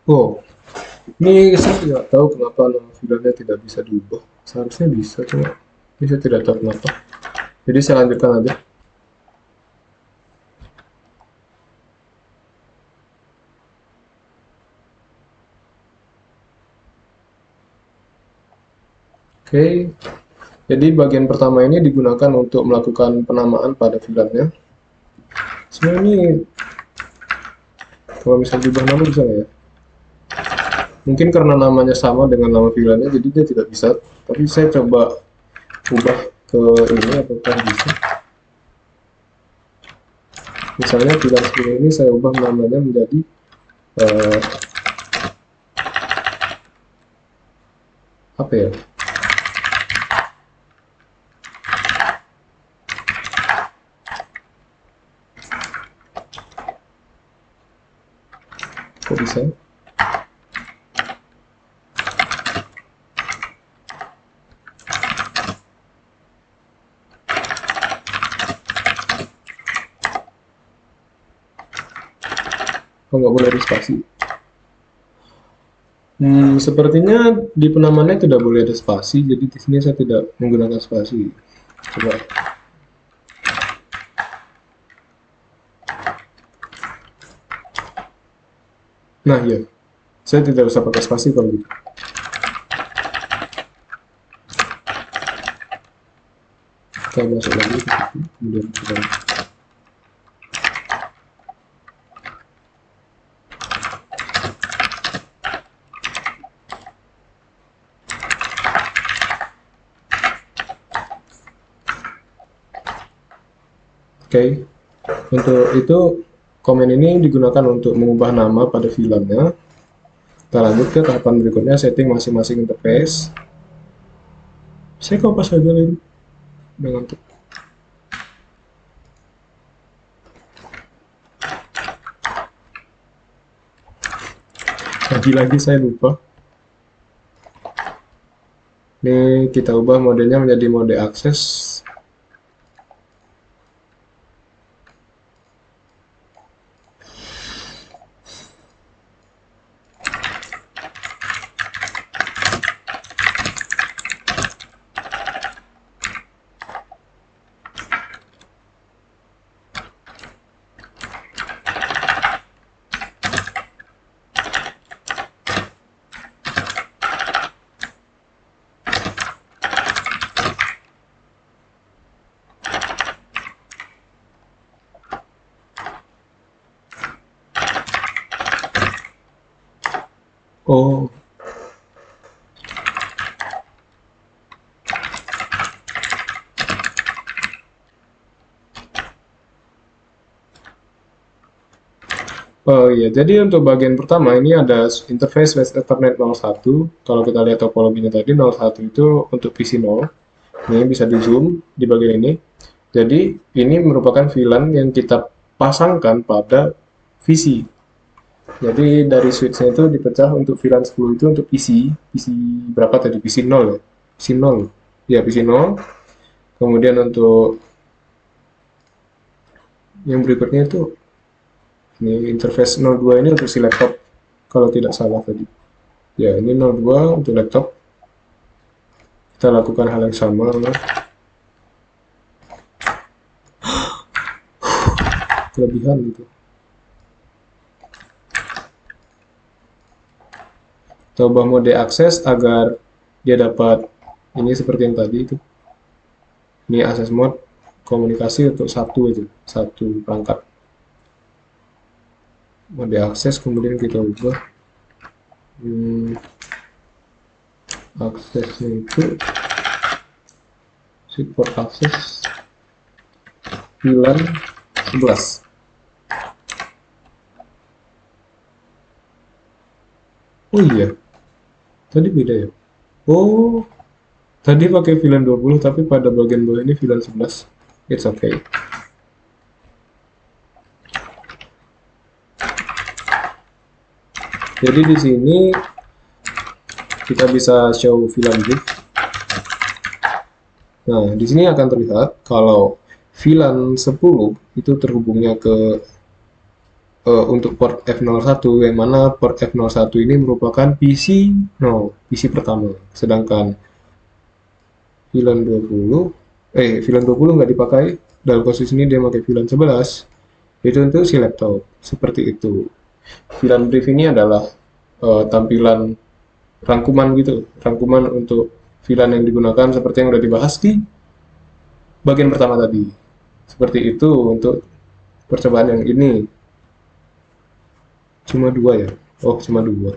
Oh, ini saya tidak tahu kenapa nama VLAN-nya tidak bisa diubah. Seharusnya bisa, cuma ini saya tidak tahu kenapa. Jadi saya lanjutkan aja. Oke, jadi bagian pertama ini digunakan untuk melakukan penamaan pada VLAN-nya. Sebenarnya ini kalau misalnya diubah nama bisa nggak ya? Mungkin karena namanya sama dengan nama VLAN-nya, jadi dia tidak bisa. Tapi saya coba ubah ke ini, apakah bisa. Misalnya VLAN 10 ini saya ubah namanya menjadi apa ya? Kok bisa? Kok nggak boleh ada spasi? Sepertinya di penamaannya tidak boleh ada spasi, jadi di sini saya tidak menggunakan spasi. Coba. Nah, ya. Saya tidak usah pakai spasi kalau gitu. Kita masuk lagi ke situ, kemudian kita Oke, untuk itu komen ini digunakan untuk mengubah nama pada VLAN-nya. Kita lanjut ke tahapan berikutnya, setting masing-masing interface. Saya kok pas aja lagi udah ngantuk. Lagi-lagi saya lupa. Ini kita ubah modenya menjadi mode akses. Oh, oh iya, jadi untuk bagian pertama ini ada interface West Ethernet 01. Kalau kita lihat topologinya tadi 01 itu untuk PC 0. Ini bisa di zoom di bagian ini. Jadi ini merupakan VLAN yang kita pasangkan pada VC. Jadi dari switch-nya itu dipecah untuk VLAN 10 itu untuk PC berapa tadi? PC 0 ya? PC 0. Ya, PC 0. Kemudian untuk yang berikutnya itu ini interface 02 ini untuk si laptop kalau tidak salah tadi. Ya, ini 02 untuk laptop. Kita lakukan hal yang sama. Kelebihan gitu. Kita ubah mode akses agar dia dapat ini seperti yang tadi itu. Ini akses mode komunikasi untuk satu perangkat. Mode akses kemudian kita ubah aksesnya itu support akses VLAN 11. Oh iya, tadi beda ya. Oh, tadi pakai VLAN 20 tapi pada bagian bawah ini VLAN 11. It's okay. Jadi di sini kita bisa show VLAN brief. Nah, di sini akan terlihat kalau VLAN 10 itu terhubungnya ke untuk port F01, yang mana port F01 ini merupakan PC 0, PC pertama. Sedangkan VLAN 20 nggak dipakai. Dalam kasus ini dia pakai VLAN 11. Itu untuk si laptop. Seperti itu. VLAN brief ini adalah tampilan rangkuman gitu, rangkuman untuk VLAN yang digunakan seperti yang sudah dibahas di bagian pertama tadi. Seperti itu untuk percobaan yang ini. Cuma 2 ya? Oh, cuma 2.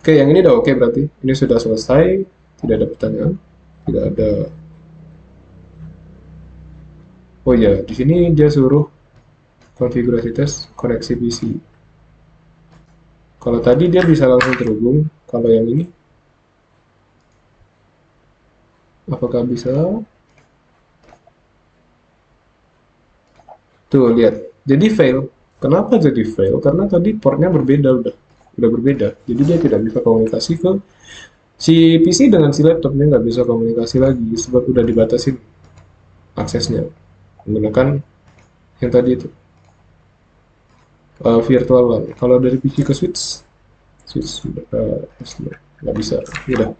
Oke, yang ini udah oke berarti. Ini sudah selesai. Tidak ada pertanyaan. Tidak ada. Oh ya, di sini dia suruh konfigurasi tes koneksi PC. Kalau tadi dia bisa langsung terhubung. Kalau yang ini, apakah bisa? Tuh, lihat. Jadi fail. Kenapa jadi fail? Karena tadi portnya berbeda udah berbeda. Jadi dia tidak bisa komunikasi ke si PC dengan si laptopnya, nggak bisa komunikasi lagi sebab udah dibatasin aksesnya menggunakan yang tadi itu virtual LAN. Kalau dari PC ke switch nggak bisa. Udah.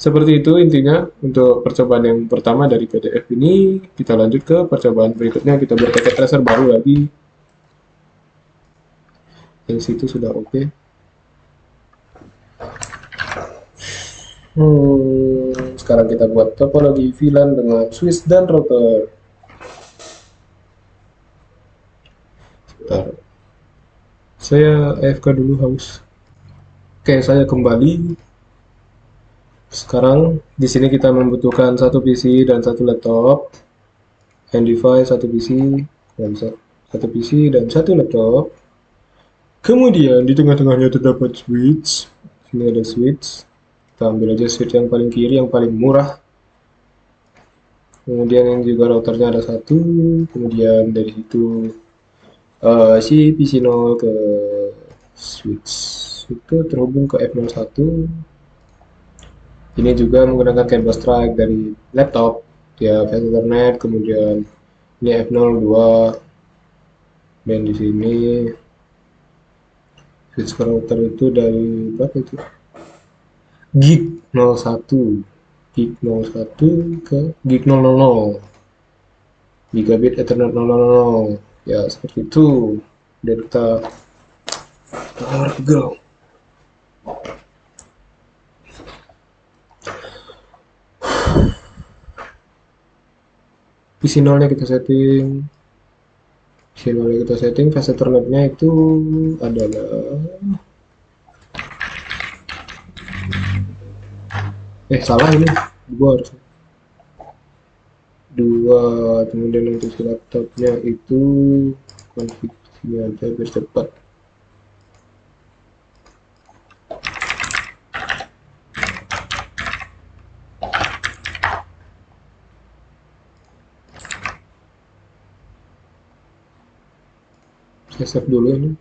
Seperti itu intinya untuk percobaan yang pertama dari PDF ini. Kita lanjut ke percobaan berikutnya. Kita buat packet tracer baru lagi. Yang situ sudah oke. Sekarang kita buat topologi VLAN dengan switch dan router. Bentar. Saya AFK dulu haus. Oke, saya kembali. Sekarang di sini kita membutuhkan satu PC dan satu laptop. Device satu PC dan satu PC dan satu laptop. Kemudian di tengah-tengahnya terdapat switch. Sini ada switch. Kita ambil aja switch yang paling kiri, yang paling murah. Kemudian yang juga routernya ada satu. Kemudian dari situ si PC0 ke switch itu terhubung ke F01. Ini juga menggunakan cable strike dari laptop. Dia Ethernet, kemudian ini F02 dan di sini switch router itu dari berapa itu? Gig 01 gig 01 ke gig 000 gigabit Ethernet 000 ya seperti itu. Dan kita go. PC 0 nya kita setting, fast Ethernetnya itu adalah salah ini harus dua. Kemudian untuk si laptopnya itu konfigurasinya aja biar cepat. Saya save dulu ini.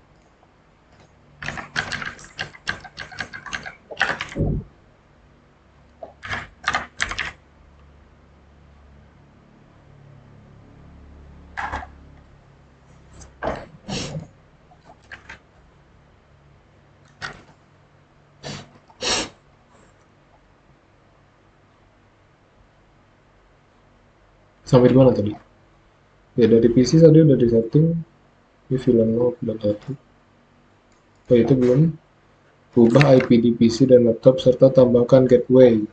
Sampai di mana tadi? Ya dari PC tadi udah di setting. Ini VLAN 0, VLAN 1. Oh itu belum. Ubah IP di PC dan laptop serta tambahkan gateway.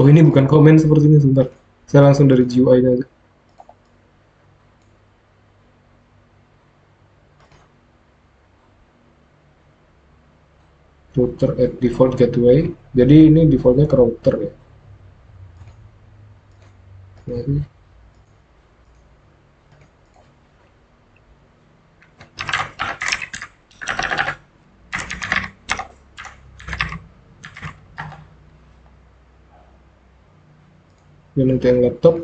Oh ini bukan komen sepertinya, sebentar. Saya langsung dari GUI-nya aja. Router at default gateway. Jadi ini defaultnya ke router ya. Jadi, dan untuk yang laptop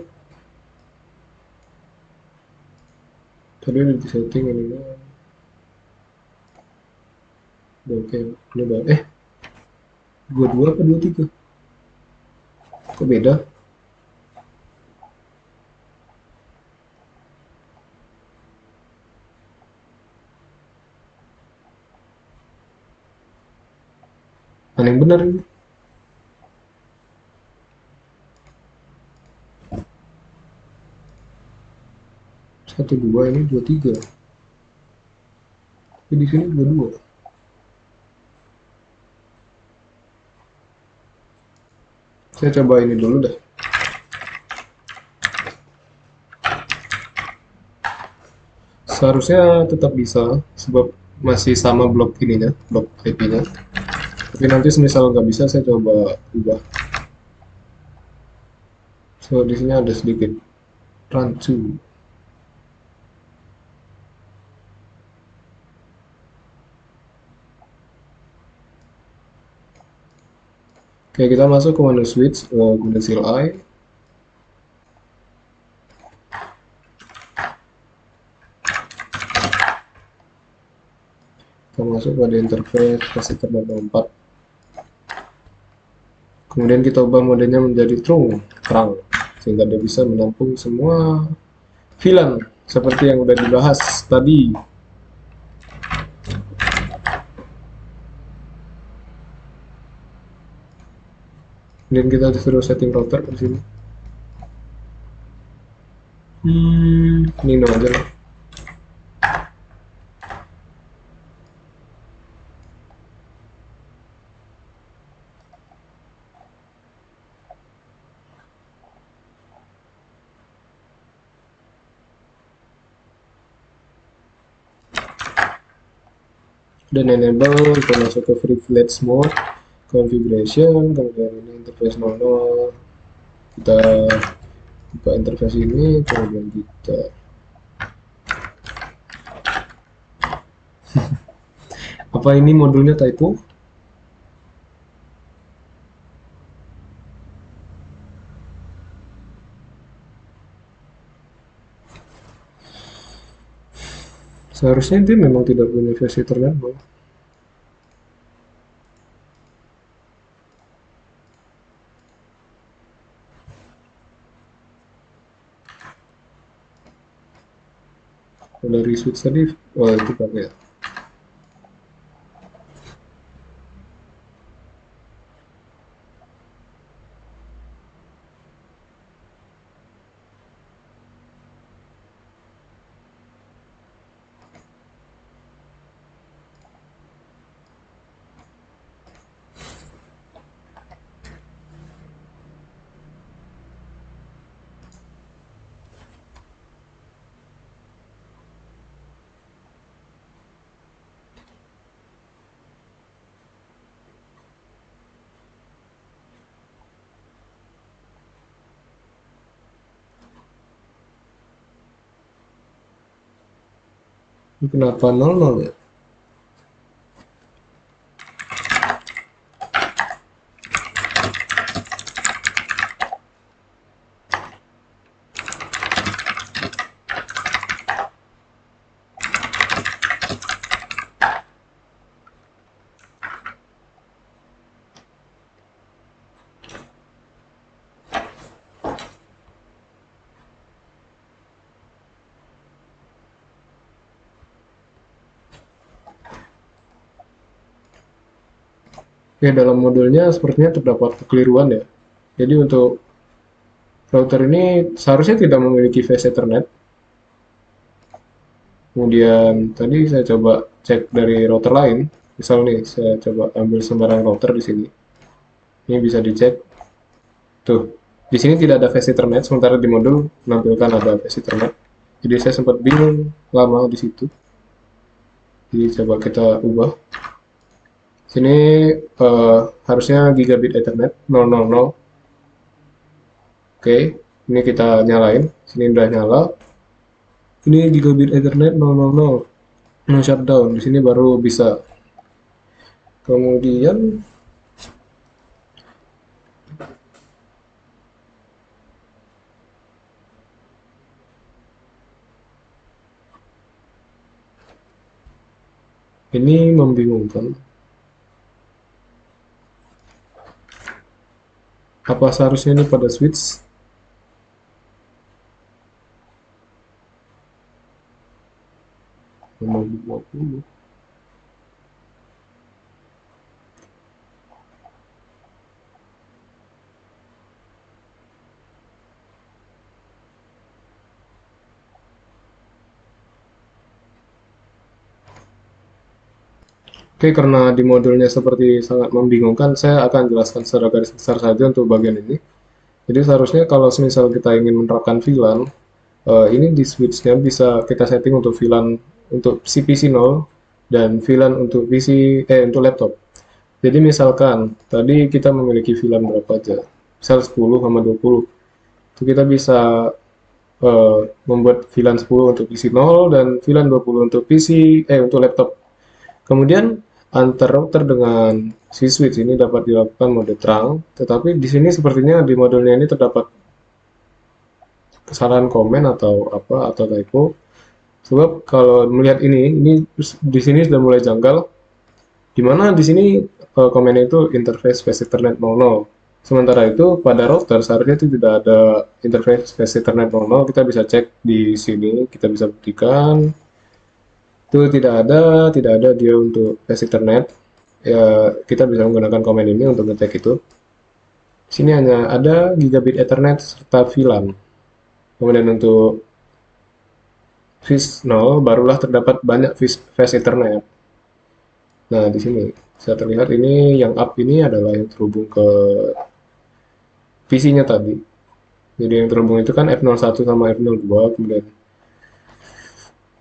tadi udah di setting ini. Oke, ini udah 22 apa 23? Kok beda? Mana yang benar ini? 12 ini 23. Tapi di sini 22. Saya coba ini dulu deh. Seharusnya tetap bisa sebab masih sama blok ininya, blok IP-nya. Tapi nanti semisal nggak bisa, saya coba ubah. So di sini ada sedikit rancu. Oke, kita masuk ke menu switch, kemudian CLI. Kita masuk pada interface VC Ethernet 4. Kemudian kita ubah modenya menjadi terang, sehingga dia bisa menampung semua VLAN seperti yang udah dibahas tadi. Kemudian kita suruh setting router di sini. Ini aja lah. Dan enable, kita masuk ke privilege mode, configuration, kemudian ini interface 00, kita buka interface ini, kemudian kita apa ini modulnya typo? Seharusnya dia memang tidak punya versi Ethernet, bro. Dari switch tadi, oh itu pakai ya. Ini kenapa 00 ya? Oke, dalam modulnya sepertinya terdapat kekeliruan ya. Jadi untuk router ini seharusnya tidak memiliki VC Ethernet. Kemudian tadi saya coba cek dari router lain. Misal nih, saya coba ambil sembarang router di sini. Ini bisa dicek. Tuh, di sini tidak ada VC Ethernet, sementara di modul menampilkan ada VC Ethernet. Jadi saya sempat bingung lama di situ. Jadi coba kita ubah. Sini harusnya gigabit Ethernet 000. Oke, ini kita nyalain. Sini udah nyala. Ini gigabit Ethernet 000. No shutdown. Di sini baru bisa. Kemudian ini membingungkan. Apa seharusnya ini pada switch? Nomor 20. Oke, karena di modulnya seperti sangat membingungkan, saya akan jelaskan secara garis besar saja untuk bagian ini. Jadi seharusnya kalau misal kita ingin menerapkan VLAN, ini di switch-nya bisa kita setting untuk VLAN untuk si PC 0 dan VLAN untuk untuk laptop. Jadi misalkan tadi kita memiliki VLAN berapa aja, misal 10 sama 20. Itu kita bisa membuat VLAN 10 untuk PC 0 dan VLAN 20 untuk untuk laptop. Kemudian antar router dengan si switch ini dapat dilakukan mode terang, tetapi di sini sepertinya di modulnya ini terdapat kesalahan komen atau apa atau typo. Sebab kalau melihat ini di sini sudah mulai janggal, di mana di sini komen itu interface space Ethernet 00. Sementara itu pada router seharusnya itu tidak ada interface space Ethernet 00. Kita bisa cek di sini, kita bisa buktikan itu tidak ada dia untuk space Ethernet. Ya, kita bisa menggunakan komen ini untuk ngecek itu. Di sini hanya ada gigabit Ethernet serta VLAN. Kemudian untuk FIS 0 barulah terdapat banyak fast Ethernet. Nah, di sini bisa terlihat ini yang up ini adalah yang terhubung ke PC-nya tadi. Jadi yang terhubung itu kan F01 sama F02. Kemudian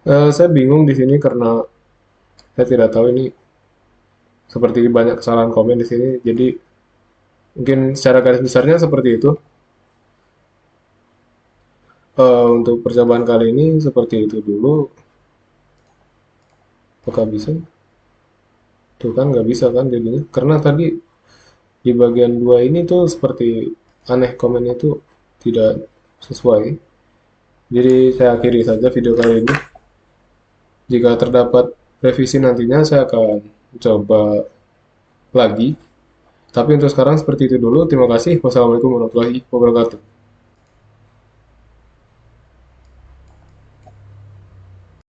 saya bingung di sini karena saya tidak tahu ini seperti banyak kesalahan komen di sini. Jadi mungkin secara garis besarnya seperti itu. Untuk percobaan kali ini seperti itu dulu. Apakah bisa? Tuh kan nggak bisa kan jadinya. Karena tadi di bagian 2 ini tuh seperti aneh komennya tuh tidak sesuai. Jadi saya akhiri saja video kali ini. Jika terdapat revisi nantinya saya akan coba lagi. Tapi untuk sekarang seperti itu dulu. Terima kasih. Wassalamualaikum warahmatullahi wabarakatuh.